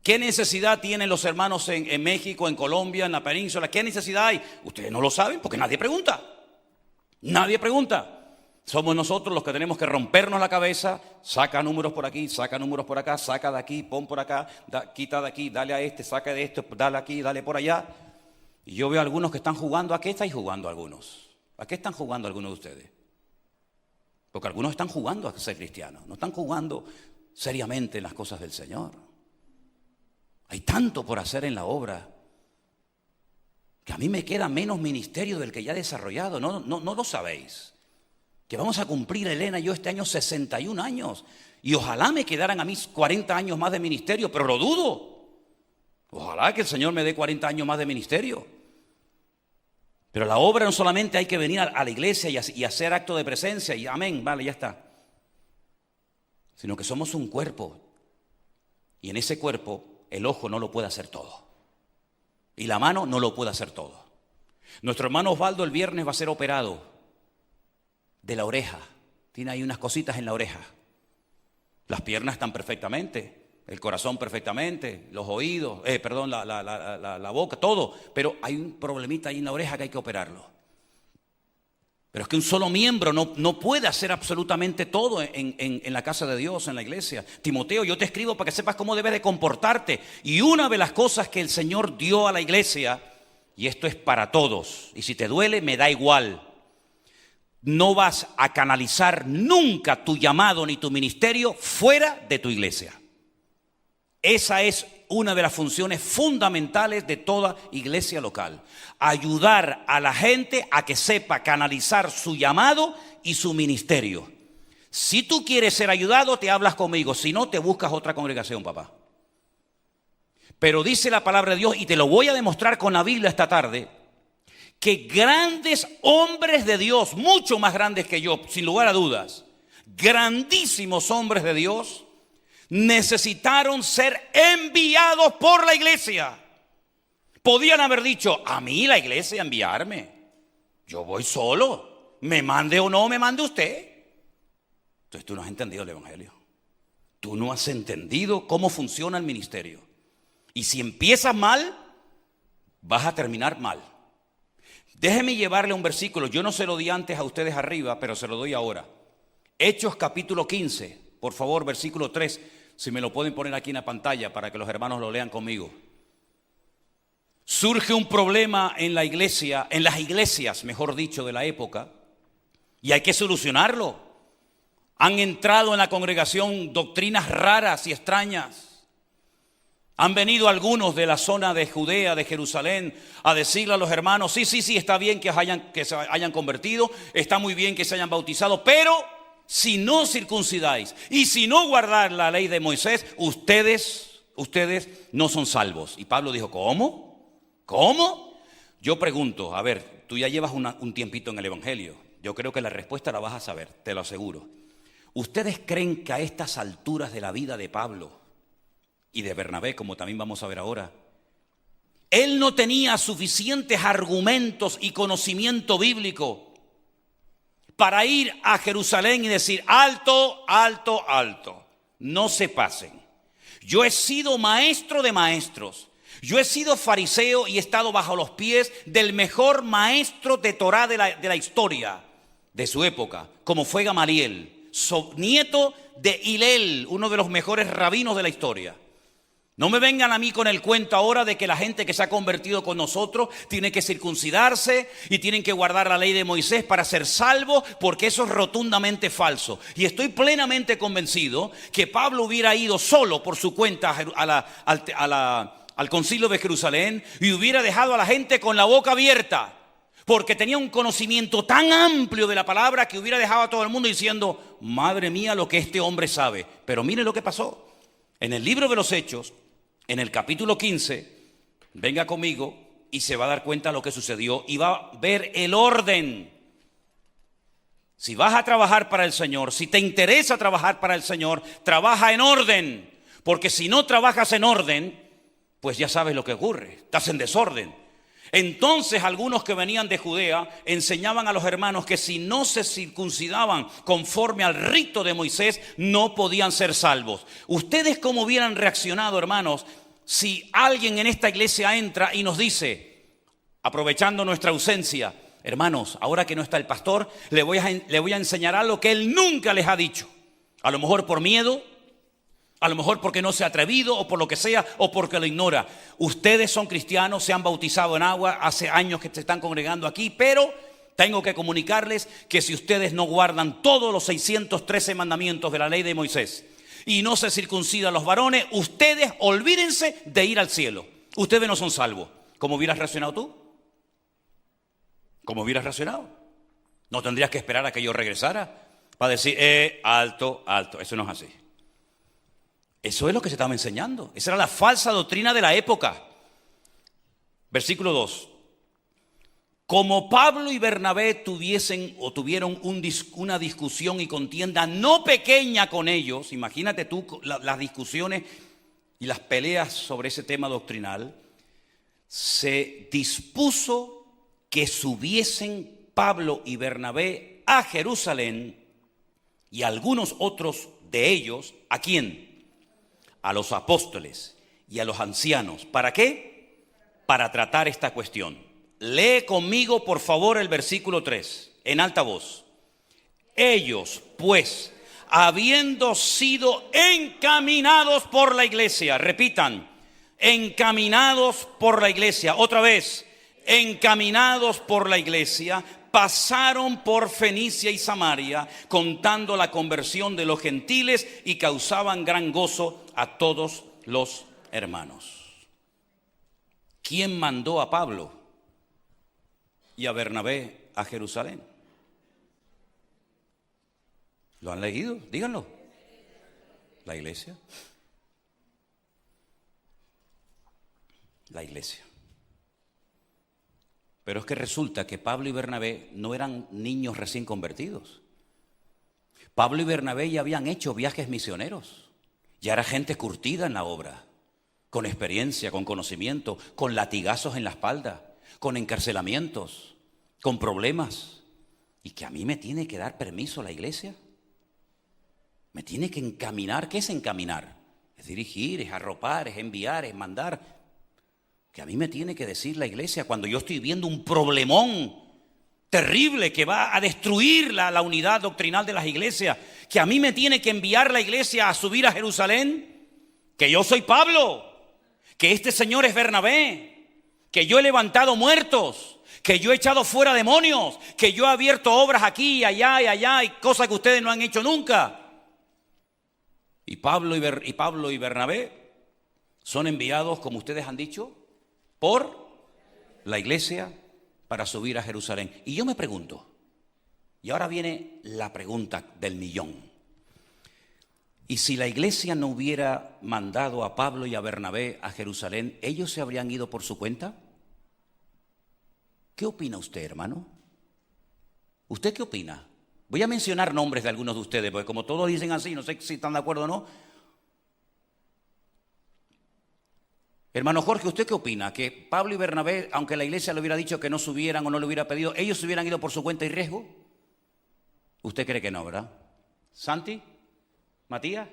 ¿Qué necesidad tienen los hermanos en México, en Colombia, en la península? ¿Qué necesidad hay? Ustedes no lo saben porque nadie pregunta. Nadie pregunta. Somos nosotros los que tenemos que rompernos la cabeza. Saca números por aquí, saca números por acá, saca de aquí, pon por acá, quita de aquí, dale a este, saca de esto, dale aquí, dale por allá. Y yo veo a algunos que están jugando. ¿A qué estáis jugando algunos? ¿A qué están jugando algunos de ustedes? Porque algunos están jugando a ser cristianos, no están jugando seriamente en las cosas del Señor. Hay tanto por hacer en la obra que a mí me queda menos ministerio del que ya he desarrollado. No lo sabéis. Que vamos a cumplir, Elena y yo, este año 61 años. Y ojalá me quedaran a mí 40 años más de ministerio, pero lo dudo. Ojalá que el Señor me dé 40 años más de ministerio. Pero la obra no solamente hay que venir a la iglesia y hacer acto de presencia y amén, vale, ya está. Sino que somos un cuerpo. Y en ese cuerpo el ojo no lo puede hacer todo. Y la mano no lo puede hacer todo. Nuestro hermano Osvaldo el viernes va a ser operado de la oreja. Tiene ahí unas cositas en la oreja. Las piernas están perfectamente, el corazón perfectamente, los oídos, la boca, todo. Pero hay un problemita ahí en la oreja que hay que operarlo. Pero es que un solo miembro no puede hacer absolutamente todo en la casa de Dios, en la iglesia. Timoteo, yo te escribo para que sepas cómo debes de comportarte. Y una de las cosas que el Señor dio a la iglesia, y esto es para todos, y si te duele, me da igual. No vas a canalizar nunca tu llamado ni tu ministerio fuera de tu iglesia. Esa es una de las funciones fundamentales de toda iglesia local. Ayudar a la gente a que sepa canalizar su llamado y su ministerio. Si tú quieres ser ayudado, te hablas conmigo. Si no, te buscas otra congregación, papá. Pero dice la palabra de Dios, y te lo voy a demostrar con la Biblia esta tarde, que grandes hombres de Dios, mucho más grandes que yo, sin lugar a dudas, grandísimos hombres de Dios, necesitaron ser enviados por la iglesia. Podían haber dicho, a mí la iglesia enviarme, yo voy solo, me mande o no me mande usted. Entonces tú no has entendido el evangelio. Tú no has entendido cómo funciona el ministerio. Y si empiezas mal, vas a terminar mal. Déjeme llevarle un versículo. Yo no se lo di antes a ustedes arriba, pero se lo doy ahora. Hechos capítulo 15, por favor, versículo 3. Si me lo pueden poner aquí en la pantalla para que los hermanos lo lean conmigo. Surge un problema en la iglesia, en las iglesias, mejor dicho, de la época, y hay que solucionarlo. Han entrado en la congregación doctrinas raras y extrañas. Han venido algunos de la zona de Judea, de Jerusalén, a decirle a los hermanos, sí, está bien que se hayan convertido, está muy bien que se hayan bautizado, pero si no circuncidáis y si no guardar la ley de Moisés, ustedes no son salvos. Y Pablo dijo, ¿cómo? ¿Cómo? Yo pregunto, a ver, tú ya llevas un tiempito en el Evangelio. Yo creo que la respuesta la vas a saber, te lo aseguro. ¿Ustedes creen que a estas alturas de la vida de Pablo y de Bernabé, como también vamos a ver ahora, él no tenía suficientes argumentos y conocimiento bíblico para ir a Jerusalén y decir, alto, alto, alto, no se pasen? Yo he sido maestro de maestros, yo he sido fariseo y he estado bajo los pies del mejor maestro de Torá de la historia de su época, como fue Gamaliel, nieto de Hilel, uno de los mejores rabinos de la historia. No me vengan a mí con el cuento ahora de que la gente que se ha convertido con nosotros tiene que circuncidarse y tienen que guardar la ley de Moisés para ser salvos, porque eso es rotundamente falso. Y estoy plenamente convencido que Pablo hubiera ido solo por su cuenta al concilio de Jerusalén y hubiera dejado a la gente con la boca abierta, porque tenía un conocimiento tan amplio de la palabra que hubiera dejado a todo el mundo diciendo, madre mía, lo que este hombre sabe. Pero mire lo que pasó. En el libro de los Hechos, en el capítulo 15, venga conmigo y se va a dar cuenta de lo que sucedió y va a ver el orden. Si vas a trabajar para el Señor, si te interesa trabajar para el Señor, trabaja en orden. Porque si no trabajas en orden, pues ya sabes lo que ocurre, estás en desorden. Entonces algunos que venían de Judea enseñaban a los hermanos que si no se circuncidaban conforme al rito de Moisés, no podían ser salvos. ¿Ustedes cómo hubieran reaccionado, hermanos, si alguien en esta iglesia entra y nos dice, aprovechando nuestra ausencia, hermanos, ahora que no está el pastor, le voy a enseñar algo que él nunca les ha dicho? A lo mejor por miedo, a lo mejor porque no se ha atrevido o por lo que sea o porque lo ignora. Ustedes son cristianos, se han bautizado en agua, hace años que se están congregando aquí, pero tengo que comunicarles que si ustedes no guardan todos los 613 mandamientos de la ley de Moisés y no se circuncidan los varones, ustedes olvídense de ir al cielo. Ustedes no son salvos. ¿Cómo hubieras reaccionado tú? ¿Cómo hubieras reaccionado? ¿No tendrías que esperar a que yo regresara para decir, alto, alto? Eso no es así. Eso es lo que se estaba enseñando. Esa era la falsa doctrina de la época. Versículo 2. Como Pablo y Bernabé tuvieron una discusión y contienda no pequeña con ellos, imagínate tú las discusiones y las peleas sobre ese tema doctrinal, se dispuso que subiesen Pablo y Bernabé a Jerusalén y algunos otros de ellos, ¿a quién? A los apóstoles y a los ancianos. ¿Para qué? Para tratar esta cuestión. Lee conmigo, por favor, el versículo 3, en alta voz. Ellos, pues, habiendo sido encaminados por la iglesia, repitan, encaminados por la iglesia, otra vez, encaminados por la iglesia, pasaron por Fenicia y Samaria, contando la conversión de los gentiles y causaban gran gozo a todos los hermanos. ¿Quién mandó a Pablo y a Bernabé a Jerusalén? ¿Lo han leído? Díganlo. La iglesia. La iglesia. Pero es que resulta que Pablo y Bernabé no eran niños recién convertidos. Pablo y Bernabé ya habían hecho viajes misioneros. Ya era gente curtida en la obra, con experiencia, con conocimiento, con latigazos en la espalda, con encarcelamientos, con problemas. ¿Y que a mí me tiene que dar permiso la iglesia? ¿Me tiene que encaminar? ¿Qué es encaminar? Es dirigir, es arropar, es enviar, es mandar. Que a mí me tiene que decir la iglesia cuando yo estoy viendo un problemón terrible que va a destruir la unidad doctrinal de las iglesias, que a mí me tiene que enviar la iglesia a subir a Jerusalén, que yo soy Pablo, que este señor es Bernabé, que yo he levantado muertos, que yo he echado fuera demonios, que yo he abierto obras aquí y allá y cosas que ustedes no han hecho nunca. Y Pablo y Bernabé son enviados, como ustedes han dicho, por la iglesia para subir a Jerusalén. Y yo me pregunto, Y ahora viene la pregunta del millón. ¿Y si la iglesia no hubiera mandado a Pablo y a Bernabé a Jerusalén, ellos se habrían ido por su cuenta? ¿Qué opina usted, hermano? ¿Usted qué opina? Voy a mencionar nombres de algunos de ustedes, porque como todos dicen así, no sé si están de acuerdo o no. Hermano Jorge, ¿usted qué opina? ¿Que Pablo y Bernabé, aunque la iglesia le hubiera dicho que no subieran o no le hubiera pedido, ellos se hubieran ido por su cuenta y riesgo? Usted cree que no, ¿verdad? ¿Santi? ¿Matías?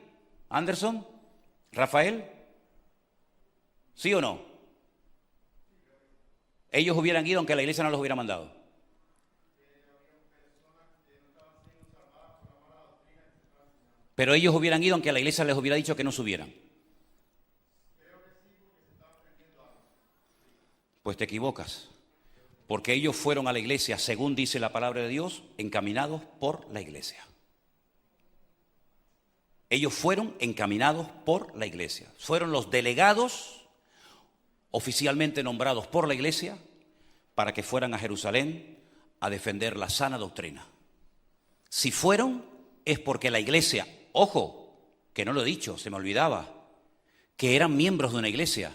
¿Anderson? ¿Rafael? ¿Sí o no? Ellos hubieran ido aunque la iglesia no los hubiera mandado. Pero ellos hubieran ido aunque la iglesia les hubiera dicho que no subieran. Pues te equivocas, porque ellos fueron a la iglesia, según dice la palabra de Dios, encaminados por la iglesia. Ellos fueron encaminados por la iglesia. Fueron los delegados oficialmente nombrados por la iglesia para que fueran a Jerusalén a defender la sana doctrina. Si fueron, es porque la iglesia, ojo, que no lo he dicho, se me olvidaba, que eran miembros de una iglesia.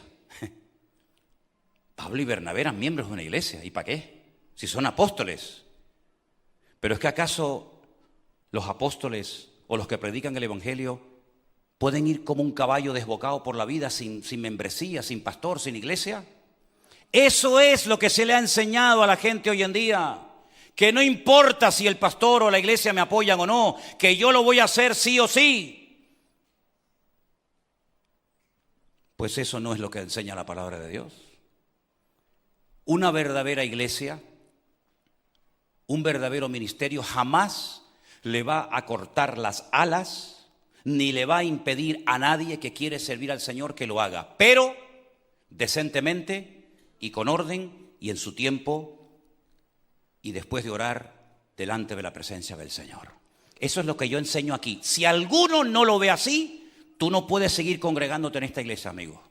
Pablo y Bernabé eran miembros de una iglesia. ¿Y para qué? Si son apóstoles. Pero es que ¿acaso los apóstoles o los que predican el evangelio pueden ir como un caballo desbocado por la vida sin membresía, sin pastor, sin iglesia? Eso es lo que se le ha enseñado a la gente hoy en día. Que no importa si el pastor o la iglesia me apoyan o no, que yo lo voy a hacer sí o sí. Pues eso no es lo que enseña la palabra de Dios. Una verdadera iglesia, un verdadero ministerio jamás le va a cortar las alas, ni le va a impedir a nadie que quiere servir al Señor que lo haga, pero decentemente y con orden y en su tiempo y después de orar delante de la presencia del Señor. Eso es lo que yo enseño aquí. Si alguno no lo ve así, tú no puedes seguir congregándote en esta iglesia, amigo.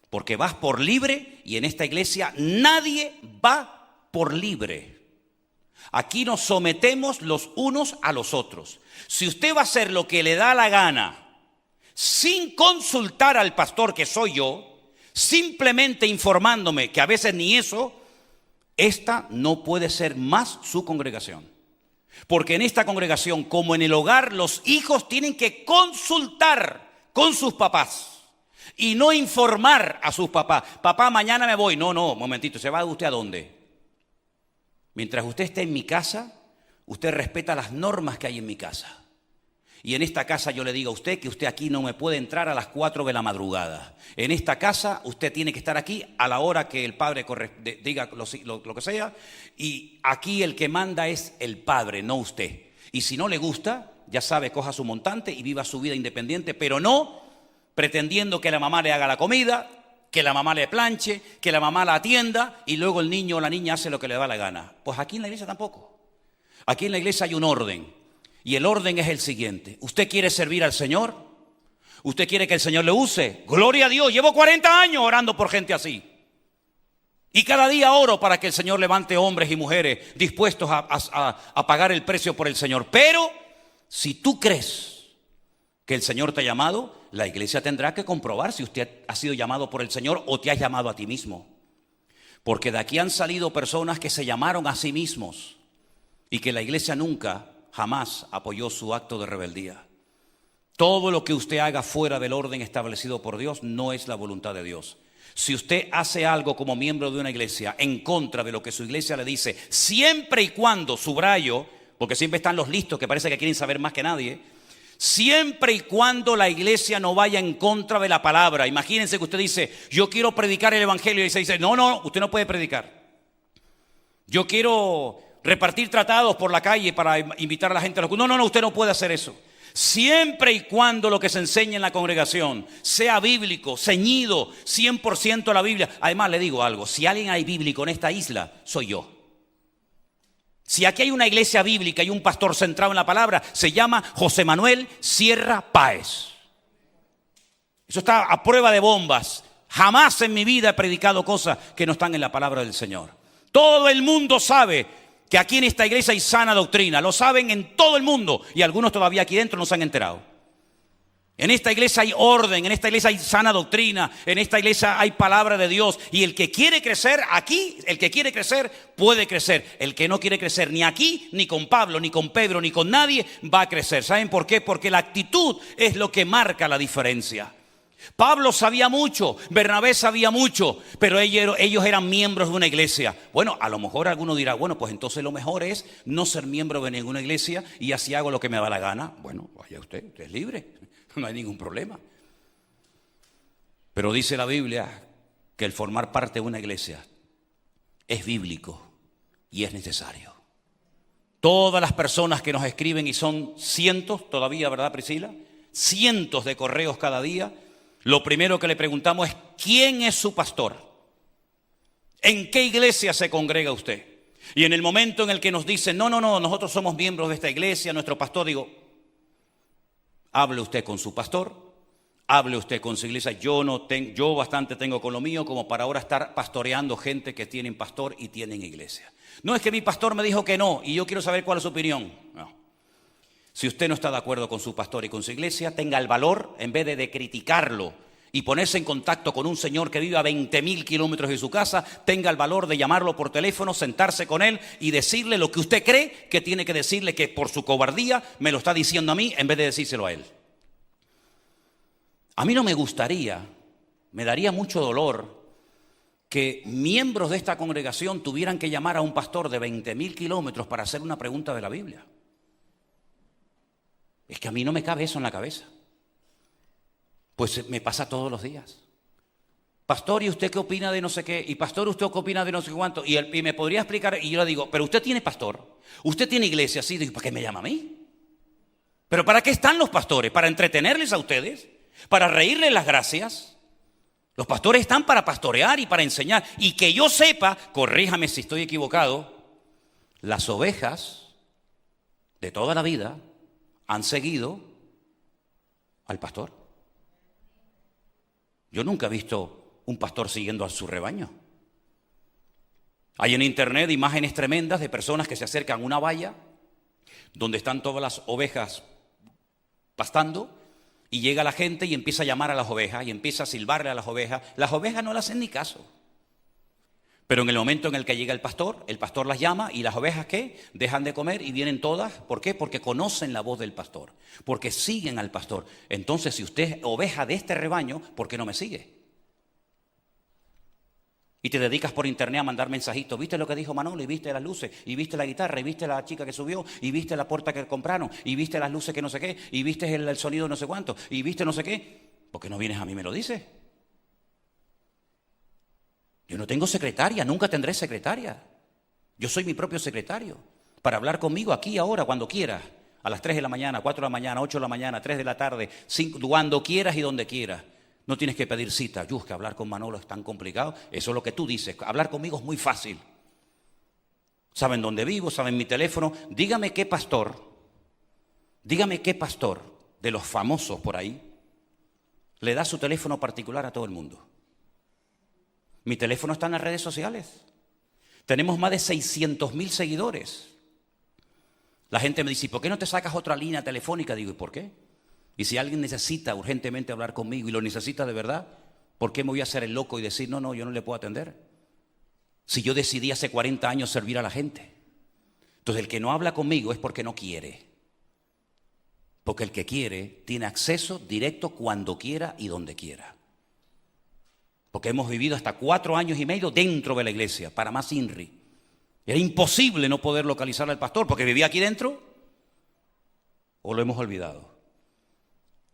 Porque vas por libre y en esta iglesia nadie va por libre. Aquí nos sometemos los unos a los otros. Si usted va a hacer lo que le da la gana, sin consultar al pastor que soy yo, simplemente informándome que a veces ni eso, esta no puede ser más su congregación. Porque en esta congregación, como en el hogar, los hijos tienen que consultar con sus papás. Y no informar a sus papás. Papá, mañana me voy. No, momentito, ¿se va usted a dónde? Mientras usted esté en mi casa, usted respeta las normas que hay en mi casa. Y en esta casa yo le digo a usted que usted aquí no me puede entrar a las 4 de la madrugada. En esta casa usted tiene que estar aquí a la hora que el padre diga lo que sea. Y aquí el que manda es el padre, no usted. Y si no le gusta, ya sabe, coja su montante y viva su vida independiente, pero no pretendiendo que la mamá le haga la comida, que la mamá le planche, que la mamá la atienda y luego el niño o la niña hace lo que le da la gana. Pues aquí en la iglesia tampoco. Aquí en la iglesia hay un orden y el orden es el siguiente. ¿Usted quiere servir al Señor? ¿Usted quiere que el Señor le use? Gloria a Dios, llevo 40 años orando por gente así. Y cada día oro para que el Señor levante hombres y mujeres dispuestos a pagar el precio por el Señor. Pero si tú crees que el Señor te ha llamado, la iglesia tendrá que comprobar si usted ha sido llamado por el Señor o te has llamado a ti mismo. Porque de aquí han salido personas que se llamaron a sí mismos y que la iglesia nunca, jamás apoyó su acto de rebeldía. Todo lo que usted haga fuera del orden establecido por Dios no es la voluntad de Dios. Si usted hace algo como miembro de una iglesia en contra de lo que su iglesia le dice, siempre y cuando, subrayo, porque siempre están los listos que parece que quieren saber más que nadie, siempre y cuando la iglesia no vaya en contra de la palabra. Imagínense que usted dice, yo quiero predicar el evangelio, y se dice, no, usted no puede predicar. Yo quiero repartir tratados por la calle para invitar a la gente a los cultos. No, usted no puede hacer eso. Siempre y cuando lo que se enseña en la congregación sea bíblico, ceñido 100% a la Biblia. Además le digo algo, si alguien hay bíblico en esta isla, soy yo. Si aquí hay una iglesia bíblica y un pastor centrado en la palabra, se llama José Manuel Sierra Páez. Eso está a prueba de bombas. Jamás en mi vida he predicado cosas que no están en la palabra del Señor. Todo el mundo sabe que aquí en esta iglesia hay sana doctrina. Lo saben en todo el mundo y algunos todavía aquí dentro no se han enterado. En esta iglesia hay orden, en esta iglesia hay sana doctrina, en esta iglesia hay palabra de Dios. Y el que quiere crecer aquí, el que quiere crecer, puede crecer. El que no quiere crecer ni aquí, ni con Pablo, ni con Pedro, ni con nadie, va a crecer. ¿Saben por qué? Porque la actitud es lo que marca la diferencia. Pablo sabía mucho, Bernabé sabía mucho, pero ellos eran miembros de una iglesia. Bueno, a lo mejor alguno dirá, bueno, pues entonces lo mejor es no ser miembro de ninguna iglesia y así hago lo que me da la gana. Bueno, vaya usted es libre. No hay ningún problema. Pero dice la Biblia que el formar parte de una iglesia es bíblico y es necesario. Todas las personas que nos escriben, y son cientos todavía, ¿verdad, Priscila? Cientos de correos cada día. Lo primero que le preguntamos es, ¿quién es su pastor? ¿En qué iglesia se congrega usted? Y en el momento en el que nos dicen, no, nosotros somos miembros de esta iglesia, nuestro pastor, digo, hable usted con su pastor, hable usted con su iglesia. Yo bastante tengo con lo mío como para ahora estar pastoreando gente que tienen pastor y tienen iglesia. No es que mi pastor me dijo que no y yo quiero saber cuál es su opinión. No. Si usted no está de acuerdo con su pastor y con su iglesia, tenga el valor, en vez de criticarlo y ponerse en contacto con un señor que vive a 20.000 kilómetros de su casa, tenga el valor de llamarlo por teléfono, sentarse con él y decirle lo que usted cree que tiene que decirle, que por su cobardía me lo está diciendo a mí en vez de decírselo a él. A mí no me gustaría, me daría mucho dolor que miembros de esta congregación tuvieran que llamar a un pastor de 20.000 kilómetros para hacer una pregunta de la Biblia. Es que a mí no me cabe eso en la cabeza. Pues me pasa todos los días. Pastor, ¿y usted qué opina de no sé qué? Y pastor, ¿usted qué opina de no sé cuánto? Y me podría explicar, y yo le digo, pero usted tiene pastor, usted tiene iglesia, sí. Digo, ¿para qué me llama a mí? ¿Pero para qué están los pastores? ¿Para entretenerles a ustedes? ¿Para reírles las gracias? Los pastores están para pastorear y para enseñar. Y que yo sepa, corríjame si estoy equivocado, las ovejas de toda la vida han seguido al pastor. Yo nunca he visto un pastor siguiendo a su rebaño. Hay en internet imágenes tremendas de personas que se acercan a una valla donde están todas las ovejas pastando y llega la gente y empieza a llamar a las ovejas y empieza a silbarle a las ovejas. Las ovejas no le hacen ni caso. Pero en el momento en el que llega el pastor las llama y las ovejas, ¿qué? Dejan de comer y vienen todas. ¿Por qué? Porque conocen la voz del pastor, porque siguen al pastor. Entonces, si usted es oveja de este rebaño, ¿por qué no me sigue? Y te dedicas por internet a mandar mensajitos. ¿Viste lo que dijo Manolo? Y viste las luces, y viste la guitarra, y viste la chica que subió, y viste la puerta que compraron, y viste las luces que no sé qué, y viste el sonido no sé cuánto, y viste no sé qué. ¿Por qué no vienes a mí y me lo dices? Yo no tengo secretaria, nunca tendré secretaria. Yo soy mi propio secretario. Para hablar conmigo aquí, ahora, cuando quieras. A las 3 de la mañana, 4 de la mañana, 8 de la mañana, 3 de la tarde, 5, cuando quieras y donde quieras. No tienes que pedir cita. Que hablar con Manolo es tan complicado. Eso es lo que tú dices. Hablar conmigo es muy fácil. Saben dónde vivo, saben mi teléfono. Dígame qué pastor de los famosos por ahí le da su teléfono particular a todo el mundo. Mi teléfono está en las redes sociales. Tenemos más de 600.000 seguidores. La gente me dice, ¿por qué no te sacas otra línea telefónica? Digo, ¿y por qué? Y si alguien necesita urgentemente hablar conmigo y lo necesita de verdad, ¿por qué me voy a hacer el loco y decir, no, yo no le puedo atender? Si yo decidí hace 40 años servir a la gente. Entonces el que no habla conmigo es porque no quiere. Porque el que quiere tiene acceso directo cuando quiera y donde quiera. Porque hemos vivido hasta 4 años y medio dentro de la iglesia, para más INRI. Era imposible no poder localizar al pastor porque vivía aquí dentro, o lo hemos olvidado.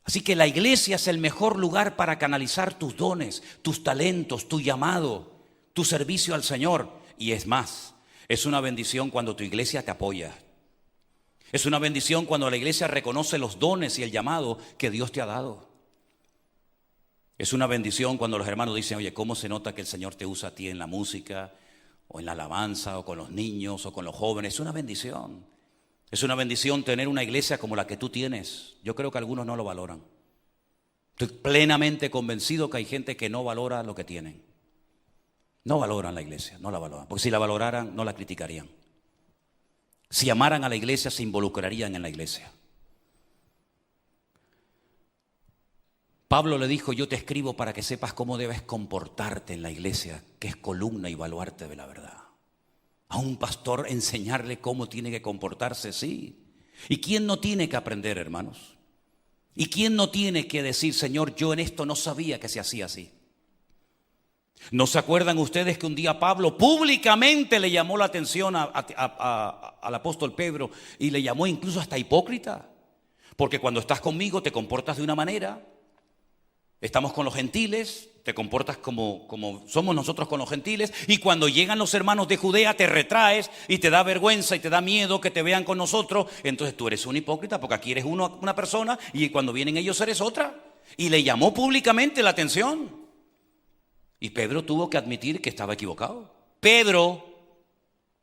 Así que la iglesia es el mejor lugar para canalizar tus dones, tus talentos, tu llamado, tu servicio al Señor. Y es más, es una bendición cuando tu iglesia te apoya. Es una bendición cuando la iglesia reconoce los dones y el llamado que Dios te ha dado. Es una bendición cuando los hermanos dicen, oye, ¿cómo se nota que el Señor te usa a ti en la música, o en la alabanza, o con los niños, o con los jóvenes? Es una bendición. Es una bendición tener una iglesia como la que tú tienes. Yo creo que algunos no lo valoran. Estoy plenamente convencido que hay gente que no valora lo que tienen. No valoran la iglesia, no la valoran. Porque si la valoraran, no la criticarían. Si amaran a la iglesia, se involucrarían en la iglesia. Pablo le dijo, yo te escribo para que sepas cómo debes comportarte en la iglesia, que es columna y baluarte de la verdad. A un pastor enseñarle cómo tiene que comportarse, sí. ¿Y quién no tiene que aprender, hermanos? ¿Y quién no tiene que decir, Señor, yo en esto no sabía que se hacía así? ¿No se acuerdan ustedes que un día Pablo públicamente le llamó la atención al apóstol Pedro y le llamó incluso hasta hipócrita? Porque cuando estás conmigo te comportas de una manera, estamos con los gentiles, te comportas como somos nosotros con los gentiles, y cuando llegan los hermanos de Judea te retraes y te da vergüenza y te da miedo que te vean con nosotros. Entonces tú eres un hipócrita porque aquí eres una persona y cuando vienen ellos eres otra. Y le llamó públicamente la atención. Y Pedro tuvo que admitir que estaba equivocado. Pedro,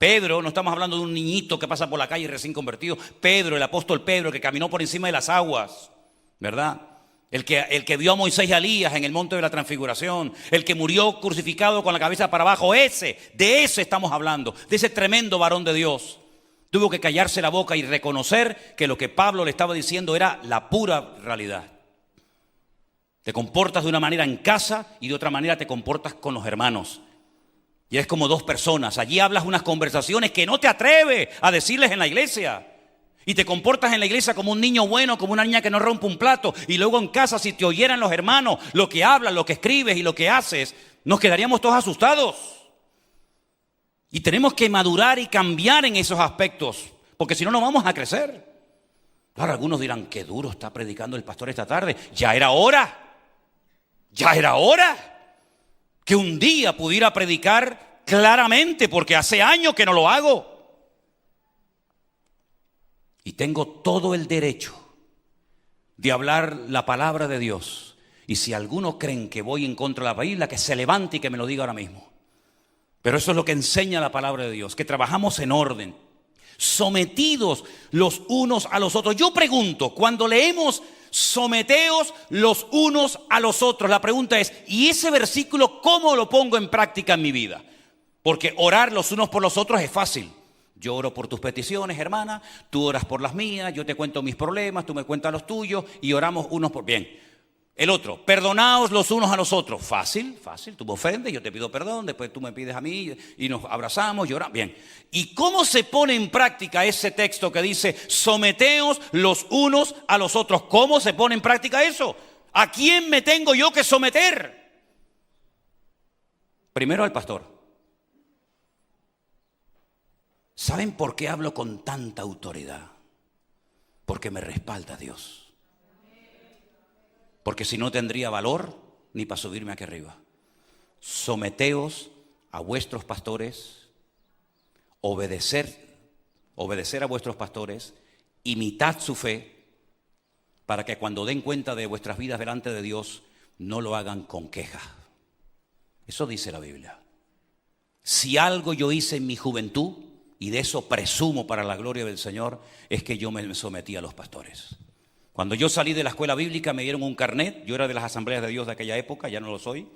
no estamos hablando de un niñito que pasa por la calle recién convertido. Pedro, el apóstol Pedro, que caminó por encima de las aguas, ¿verdad? El que vio a Moisés y a Elías en el monte de la transfiguración, el que murió crucificado con la cabeza para abajo, de ese estamos hablando, de ese tremendo varón de Dios. Tuvo que callarse la boca y reconocer que lo que Pablo le estaba diciendo era la pura realidad. Te comportas de una manera en casa y de otra manera te comportas con los hermanos. Y es como dos personas. Allí hablas unas conversaciones que no te atreves a decirles en la iglesia. Y te comportas en la iglesia como un niño bueno, como una niña que no rompe un plato. Y luego en casa, si te oyeran los hermanos, lo que hablas, lo que escribes y lo que haces, nos quedaríamos todos asustados. Y tenemos que madurar y cambiar en esos aspectos, porque si no, no vamos a crecer. Ahora algunos dirán, qué duro está predicando el pastor esta tarde. Ya era hora que un día pudiera predicar claramente, porque hace años que no lo hago. Y tengo todo el derecho de hablar la palabra de Dios. Y si algunos creen que voy en contra de la Biblia, que se levante y que me lo diga ahora mismo. Pero eso es lo que enseña la palabra de Dios, que trabajamos en orden, sometidos los unos a los otros. Yo pregunto, cuando leemos someteos los unos a los otros, la pregunta es, ¿y ese versículo cómo lo pongo en práctica en mi vida? Porque orar los unos por los otros es fácil. Yo oro por tus peticiones, hermana, tú oras por las mías, yo te cuento mis problemas, tú me cuentas los tuyos y oramos unos por... Bien. El otro, perdonaos los unos a los otros. Fácil, tú me ofendes, yo te pido perdón, después tú me pides a mí y nos abrazamos y oramos. Bien. ¿Y cómo se pone en práctica ese texto que dice someteos los unos a los otros? ¿Cómo se pone en práctica eso? ¿A quién me tengo yo que someter? Primero al pastor. ¿Saben por qué hablo con tanta autoridad? Porque me respalda Dios. Porque si no tendría valor ni para subirme aquí arriba. Someteos a vuestros pastores, obedecer a vuestros pastores, imitad su fe, para que cuando den cuenta de vuestras vidas delante de Dios, no lo hagan con queja. Eso dice la Biblia. Si algo yo hice en mi juventud, y de eso presumo para la gloria del Señor, es que yo me sometí a los pastores. Cuando yo salí de la escuela bíblica me dieron un carnet. Yo era de las asambleas de Dios de aquella época, ya no lo soy.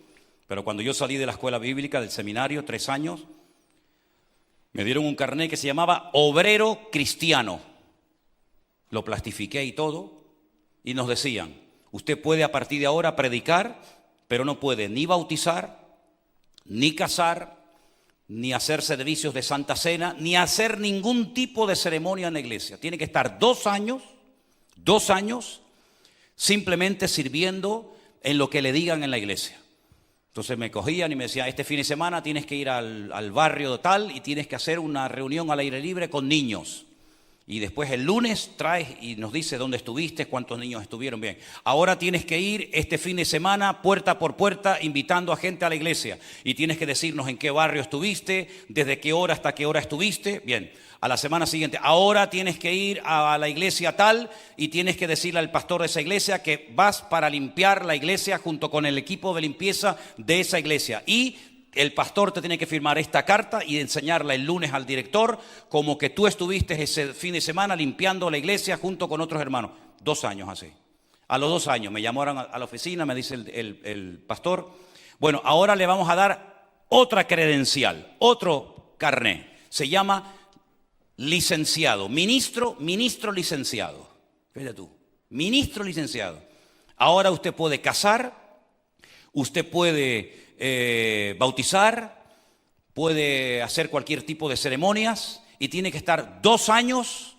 Pero cuando yo salí de la escuela bíblica, del seminario, 3 años, me dieron un carnet que se llamaba obrero cristiano. Lo plastifiqué y todo. Y nos decían, usted puede a partir de ahora predicar, pero no puede ni bautizar, ni casar, ni hacer servicios de Santa Cena, ni hacer ningún tipo de ceremonia en la iglesia. Tiene que estar 2 años simplemente sirviendo en lo que le digan en la iglesia. Entonces me cogían y me decían, este fin de semana tienes que ir al barrio tal y tienes que hacer una reunión al aire libre con niños. Y después el lunes traes y nos dice dónde estuviste, cuántos niños estuvieron. Bien, ahora tienes que ir este fin de semana puerta por puerta invitando a gente a la iglesia. Y tienes que decirnos en qué barrio estuviste, desde qué hora hasta qué hora estuviste. Bien, a la semana siguiente, ahora tienes que ir a la iglesia tal y tienes que decirle al pastor de esa iglesia que vas para limpiar la iglesia junto con el equipo de limpieza de esa iglesia. Y el pastor te tiene que firmar esta carta y enseñarla el lunes al director como que tú estuviste ese fin de semana limpiando la iglesia junto con otros hermanos. 2 años así. A los 2 años me llamaron a la oficina, me dice el pastor, bueno, ahora le vamos a dar otra credencial, otro carné. Se llama licenciado, ministro licenciado. Fíjate tú, ministro licenciado. Ahora usted puede casar, usted puede bautizar, puede hacer cualquier tipo de ceremonias y tiene que estar 2 años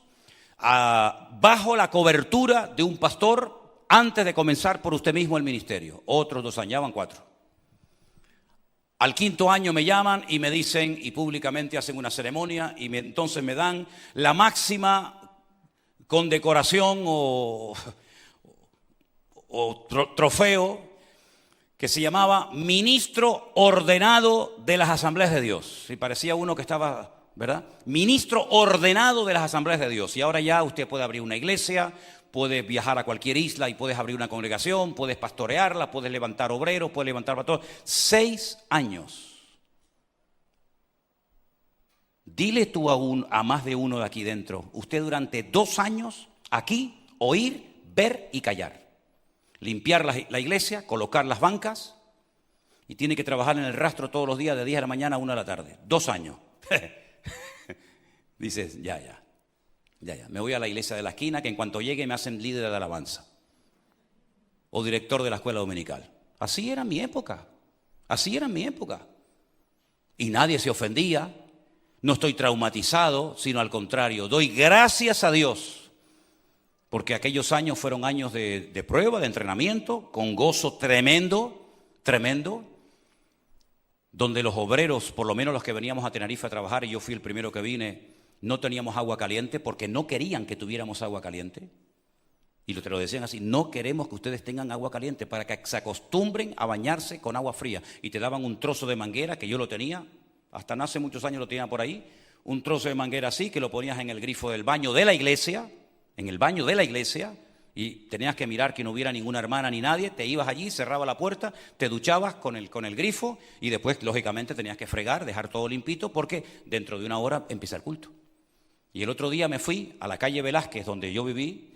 bajo la cobertura de un pastor antes de comenzar por usted mismo el ministerio. Otros 2 años, ya van 4. Al 5.º año me llaman y me dicen, y públicamente hacen una ceremonia, y entonces me dan la máxima condecoración o trofeo que se llamaba ministro ordenado de las asambleas de Dios. Y parecía uno que estaba, ¿verdad? Ministro ordenado de las asambleas de Dios. Y ahora ya usted puede abrir una iglesia, puedes viajar a cualquier isla y puedes abrir una congregación, puedes pastorearla, puedes levantar obreros, puedes levantar pastores. 6 años. Dile tú a más de uno de aquí dentro, usted durante 2 años aquí, oír, ver y callar. Limpiar la iglesia, colocar las bancas y tiene que trabajar en el rastro todos los días de 10 de la mañana a 1 de la tarde. 2 años. Dices, ya. Me voy a la iglesia de la esquina que en cuanto llegue me hacen líder de alabanza o director de la escuela dominical. Así era mi época. Y nadie se ofendía. No estoy traumatizado, sino al contrario. Doy gracias a Dios. Porque aquellos años fueron años de prueba, de entrenamiento, con gozo tremendo, donde los obreros, por lo menos los que veníamos a Tenerife a trabajar, y yo fui el primero que vine, no teníamos agua caliente porque no querían que tuviéramos agua caliente. Y te lo decían así, no queremos que ustedes tengan agua caliente para que se acostumbren a bañarse con agua fría. Y te daban un trozo de manguera, que yo lo tenía, hasta no hace muchos años lo tenía por ahí, un trozo de manguera así, que lo ponías en el grifo del baño de la iglesia, y tenías que mirar que no hubiera ninguna hermana ni nadie, te ibas allí, cerraba la puerta, te duchabas con el grifo y después, lógicamente, tenías que fregar, dejar todo limpito porque dentro de 1 hora empieza el culto. Y el otro día me fui a la calle Velázquez, donde yo viví,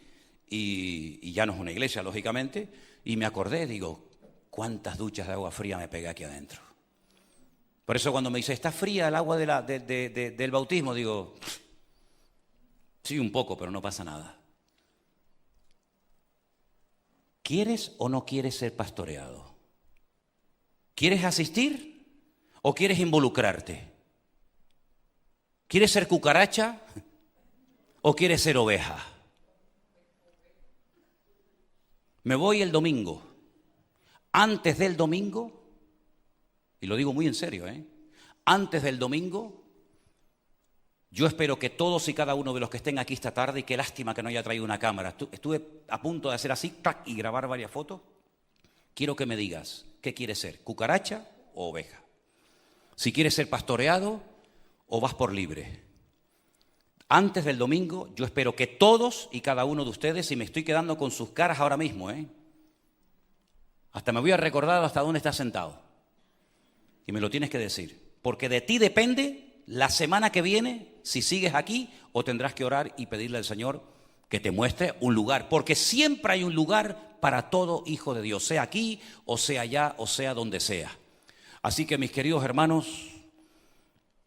y ya no es una iglesia, lógicamente, y me acordé, digo, ¿cuántas duchas de agua fría me pegué aquí adentro? Por eso cuando me dice, ¿está fría el agua del bautismo? Digo, sí, un poco, pero no pasa nada. ¿Quieres o no quieres ser pastoreado? ¿Quieres asistir o quieres involucrarte? ¿Quieres ser cucaracha o quieres ser oveja? Me voy el domingo. Antes del domingo, y lo digo muy en serio, antes del domingo, yo espero que todos y cada uno de los que estén aquí esta tarde, y qué lástima que no haya traído una cámara, estuve a punto de hacer así, y grabar varias fotos. Quiero que me digas, ¿qué quieres ser? ¿Cucaracha o oveja? Si quieres ser pastoreado o vas por libre. Antes del domingo, yo espero que todos y cada uno de ustedes, y me estoy quedando con sus caras ahora mismo, hasta me voy a recordar hasta dónde estás sentado. Y me lo tienes que decir, porque de ti depende la semana que viene, si sigues aquí o tendrás que orar y pedirle al Señor que te muestre un lugar, porque siempre hay un lugar para todo hijo de Dios, sea aquí o sea allá o sea donde sea. Así que mis queridos hermanos,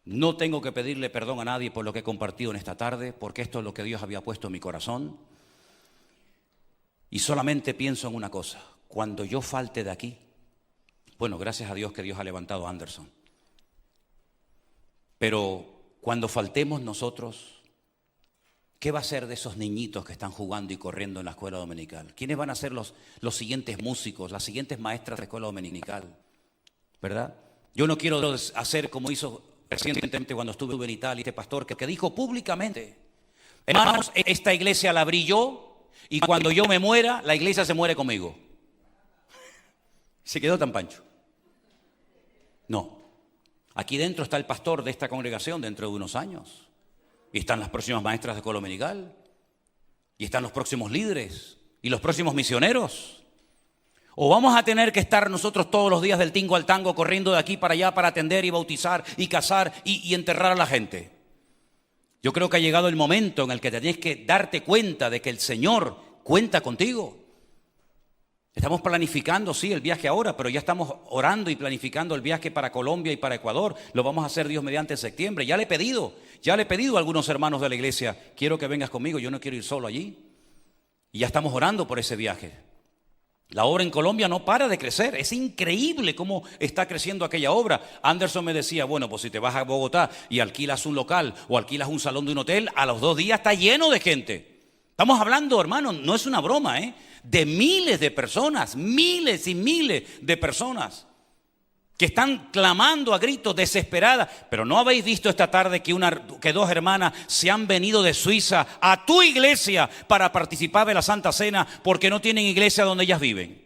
no tengo que pedirle perdón a nadie por lo que he compartido en esta tarde, porque esto es lo que Dios había puesto en mi corazón. Y solamente pienso en una cosa, cuando yo falte de aquí, bueno, gracias a Dios que Dios ha levantado a Anderson. Pero cuando faltemos nosotros, ¿qué va a ser de esos niñitos que están jugando y corriendo en la escuela dominical? ¿Quiénes van a ser los siguientes músicos, las siguientes maestras de escuela dominical? ¿Verdad? Yo no quiero hacer como hizo recientemente cuando estuve en Italia este pastor que dijo públicamente, hermanos, esta iglesia la abrí yo y cuando yo me muera, la iglesia se muere conmigo. Se quedó tan pancho. No. Aquí dentro está el pastor de esta congregación dentro de unos años. Y están las próximas maestras de escuela dominical. Y están los próximos líderes. Y los próximos misioneros. O vamos a tener que estar nosotros todos los días del tingo al tango corriendo de aquí para allá para atender y bautizar y casar y enterrar a la gente. Yo creo que ha llegado el momento en el que tienes que darte cuenta de que el Señor cuenta contigo. Estamos planificando, sí, el viaje ahora, pero ya estamos orando y planificando el viaje para Colombia y para Ecuador. Lo vamos a hacer, Dios mediante, en septiembre. Ya le he pedido a algunos hermanos de la iglesia, quiero que vengas conmigo, yo no quiero ir solo allí. Y ya estamos orando por ese viaje. La obra en Colombia no para de crecer, es increíble cómo está creciendo aquella obra. Anderson me decía, bueno, pues si te vas a Bogotá y alquilas un local o alquilas un salón de un hotel, a los 2 días está lleno de gente. Estamos hablando, hermano, no es una broma, de miles de personas, miles y miles de personas que están clamando a gritos, desesperadas. Pero ¿no habéis visto esta tarde que 2 hermanas se han venido de Suiza a tu iglesia para participar de la Santa Cena porque no tienen iglesia donde ellas viven?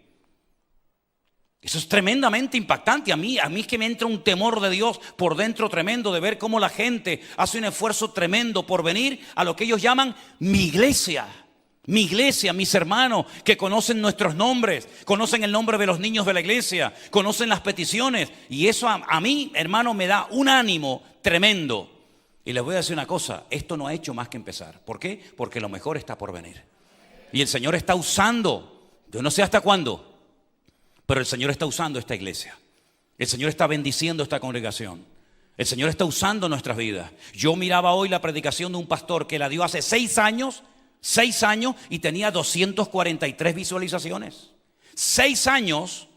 Eso es tremendamente impactante. A mí es que me entra un temor de Dios por dentro tremendo de ver cómo la gente hace un esfuerzo tremendo por venir a lo que ellos llaman mi iglesia. Mi iglesia, mis hermanos que conocen nuestros nombres, conocen el nombre de los niños de la iglesia, conocen las peticiones. Y eso a mí, hermano, me da un ánimo tremendo. Y les voy a decir una cosa, esto no ha hecho más que empezar. ¿Por qué? Porque lo mejor está por venir. Y el Señor está usando, yo no sé hasta cuándo, pero el Señor está usando esta iglesia. El Señor está bendiciendo esta congregación. El Señor está usando nuestras vidas. Yo miraba hoy la predicación de un pastor que la dio hace 6 años y tenía 243 visualizaciones. 6 años,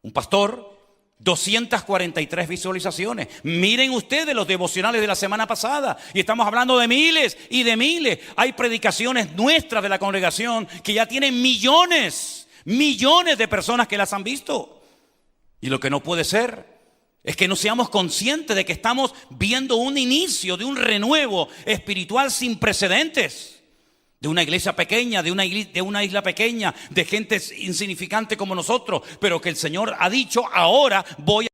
un pastor, 243 visualizaciones. Miren ustedes los devocionales de la semana pasada y estamos hablando de miles y de miles. Hay predicaciones nuestras de la congregación que ya tienen millones de personas que las han visto. Y lo que no puede ser es que no seamos conscientes de que estamos viendo un inicio de un renuevo espiritual sin precedentes. De una iglesia pequeña, de una isla pequeña, de gente insignificante como nosotros, pero que el Señor ha dicho, ahora voy a...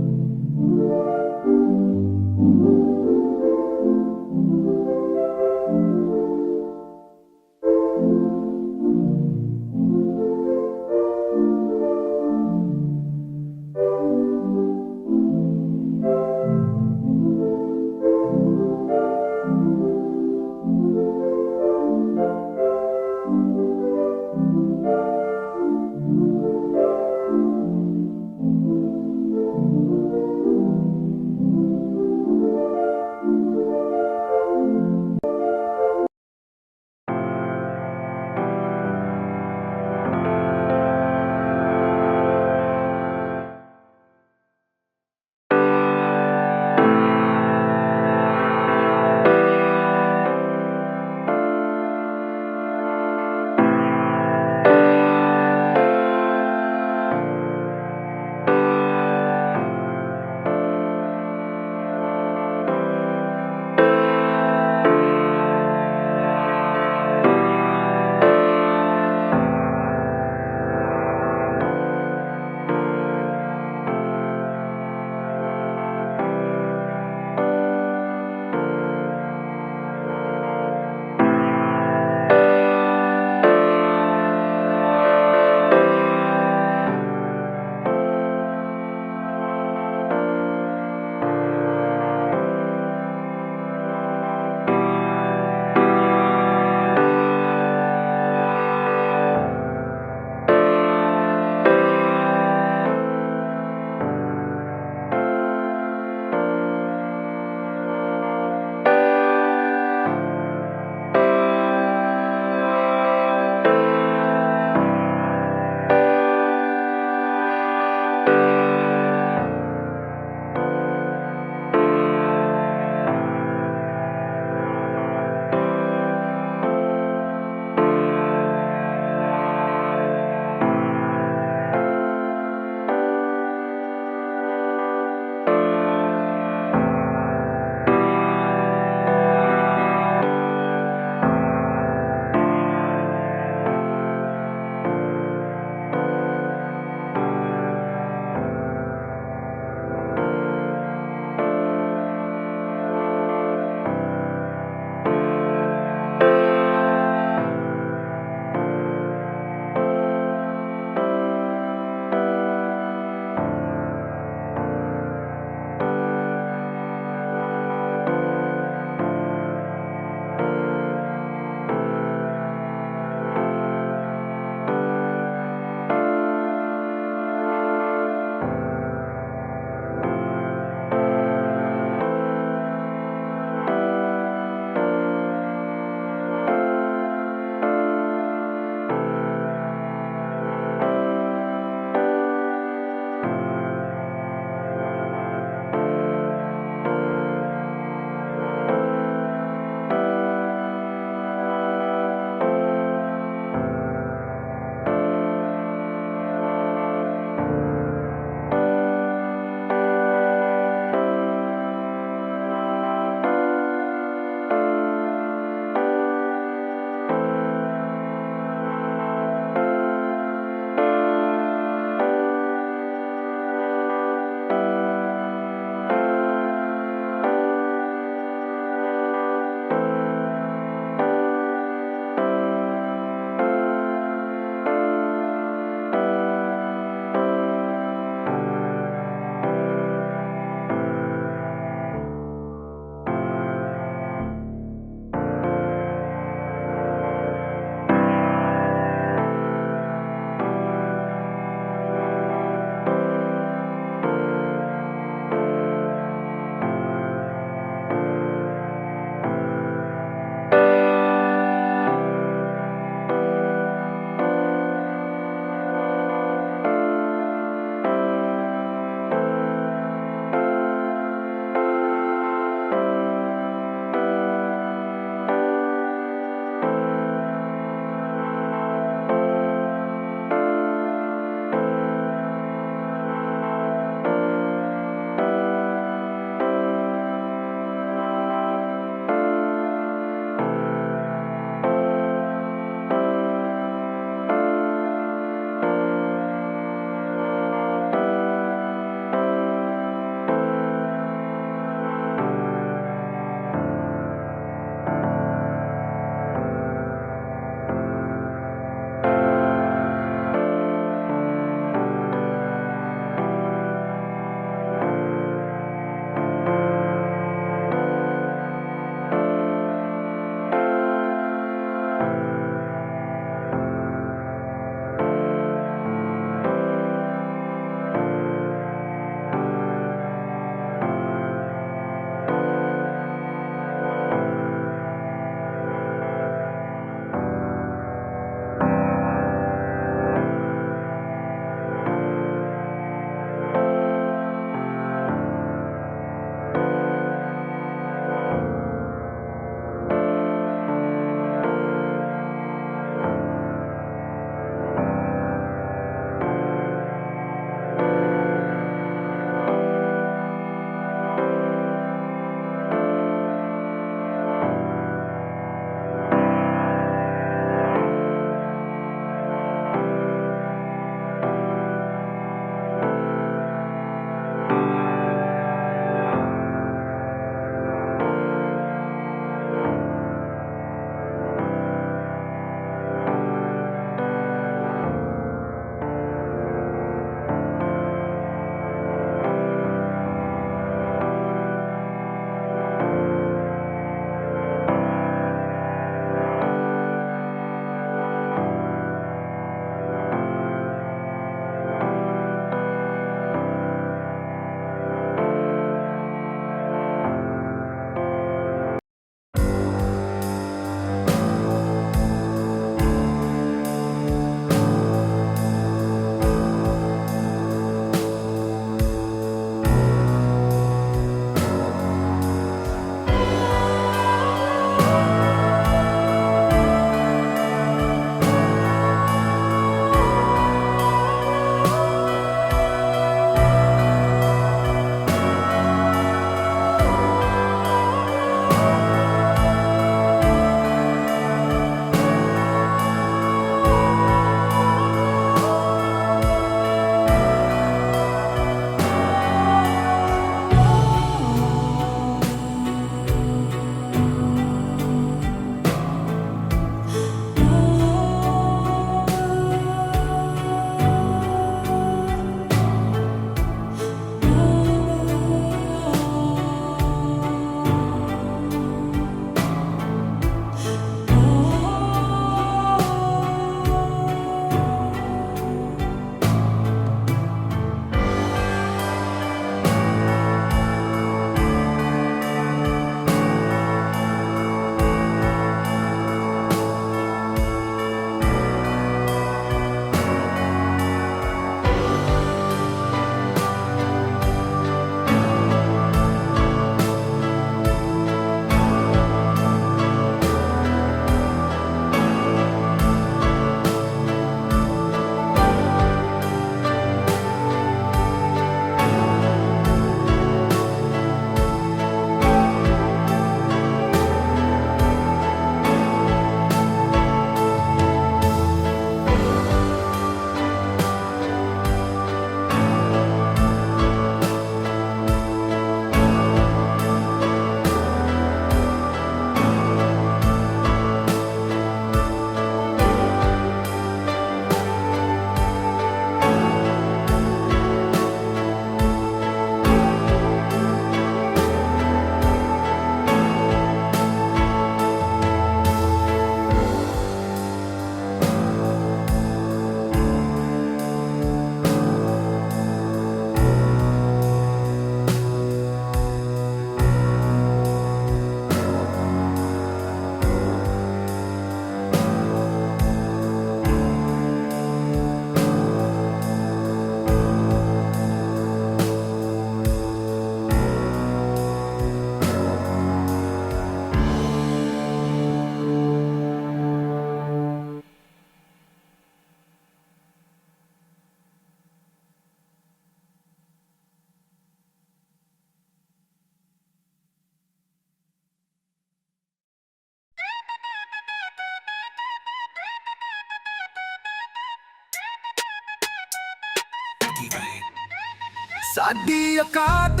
ਸਾਡੀ ਔਕਾਤ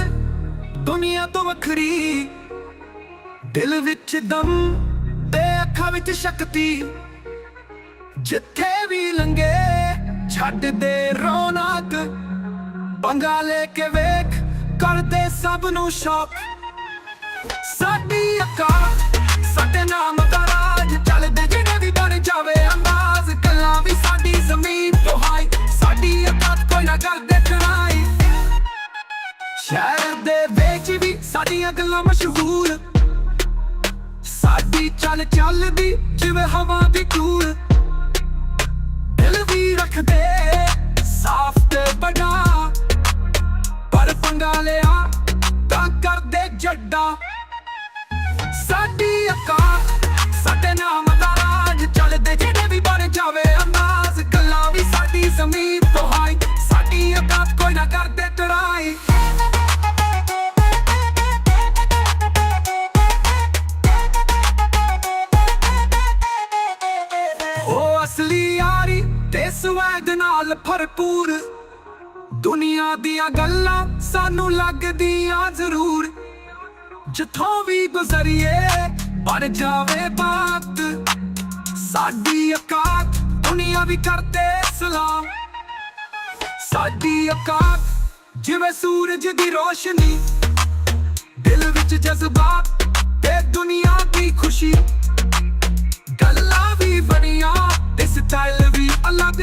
ਦੁਨੀਆ ਤੋਂ ਵੱਖਰੀ, ਦਿਲ ਵਿੱਚ ਦਮ ਤੇ ਅੱਖਾਂ ਵਿੱਚ ਸ਼ਕਤੀ। ਜਿੱਥੇ ਵੀ ਲੰਘੇ ਛੱਡ ਦੇ ਰੌਣਕ, ਪੰਗਾ ਲੈ ਕੇ ਵੇਖ ਕਰਦੇ ਸਭ ਨੂੰ ਸ਼ੌਕ। ਸਾਡੀ ਔਕਾਤ ਸਾਡੇ ਨਾਮ ਦਾ ਰਾਜ, ਚੱਲਦੇ ਜਿਹੜੇ ਵੀ ਬਣ ਜਾਵੇ ਅੰਦਾਜ਼। ਗੱਲਾਂ ਵੀ ਸਾਡੀ ਜ਼ਮੀਨ ਤੋਂ ਹਾਈ, ਸਾਡੀ ਔਕਾਤ ਕੋਈ ਨਾ ਕਰਦੇ ਟਰਾਈ। ਸ਼ਹਿਰ ਦੇ ਵਿੱਚ ਵੀ ਸਾਡੀਆਂ ਗੱਲਾਂ ਮਸ਼ਹੂਰ, ਸਾਡੀ ਚੱਲ ਚੱਲਦੀ ਜਿਵੇਂ ਹਵਾ ਦੀ ਧੂਲ। ਦਿਲ ਵੀ ਰੱਖਦੇ ਸਾਫ਼ ਤੇ ਵੱਡਾ, ਪਰ ਪੰਗਾ ਲਿਆ ਤਾਂ ਕਰਦੇ ਜੱਡਾ। ਸਾਡੀ ਔਕਾਤ ਸਾਡੇ ਨਾਮ ਦਾ ਰਾਜ, ਚੱਲਦੇ ਜਿਹੜੇ ਵੀ ਬਣ ਜਾਵੇ ਅੰਦਾਜ਼। ਗੱਲਾਂ ਵੀ ਸਾਡੀ ਜ਼ਮੀਨ ਤੋਂ ਹਾਈ, ਸਾਡੀ ਔਕਾਤ ਕੋਈ ਨਾ ਕਰਦੇ ਟਰਾਈ। ਉਹ ਅਸਲੀ ਯਾਰੀ ਤੇ ਸਵੈਗ ਨਾਲ ਭਰਪੂਰ, ਦੁਨੀਆ ਦੀਆਂ ਗੱਲਾਂ ਸਾਨੂੰ ਲੱਗਦੀਆਂ ਜ਼ਰੂਰ। ਜਿੱਥੋਂ ਵੀ ਗੁਜ਼ਰੀਏ ਬਣ ਜਾਵੇ ਬਾਤ, ਸਾਡੀ ਔਕਾਤ ਦੁਨੀਆ ਵੀ ਕਰਦੇ ਸਲਾਮ। ਸਾਡੀ ਔਕਾਤ ਜਿਵੇਂ ਸੂਰਜ ਦੀ ਰੋਸ਼ਨੀ, ਦਿਲ ਵਿੱਚ ਜਜ਼ਬਾਤ ਤੇ ਦੁਨੀਆ ਦੀ ਖੁਸ਼ੀ। ਗੱਲਾਂ ਵੀ ਬਣੀਆਂ ਤੇ ਸਟਾਈਲ ਵੀ ਅਲੱਗ,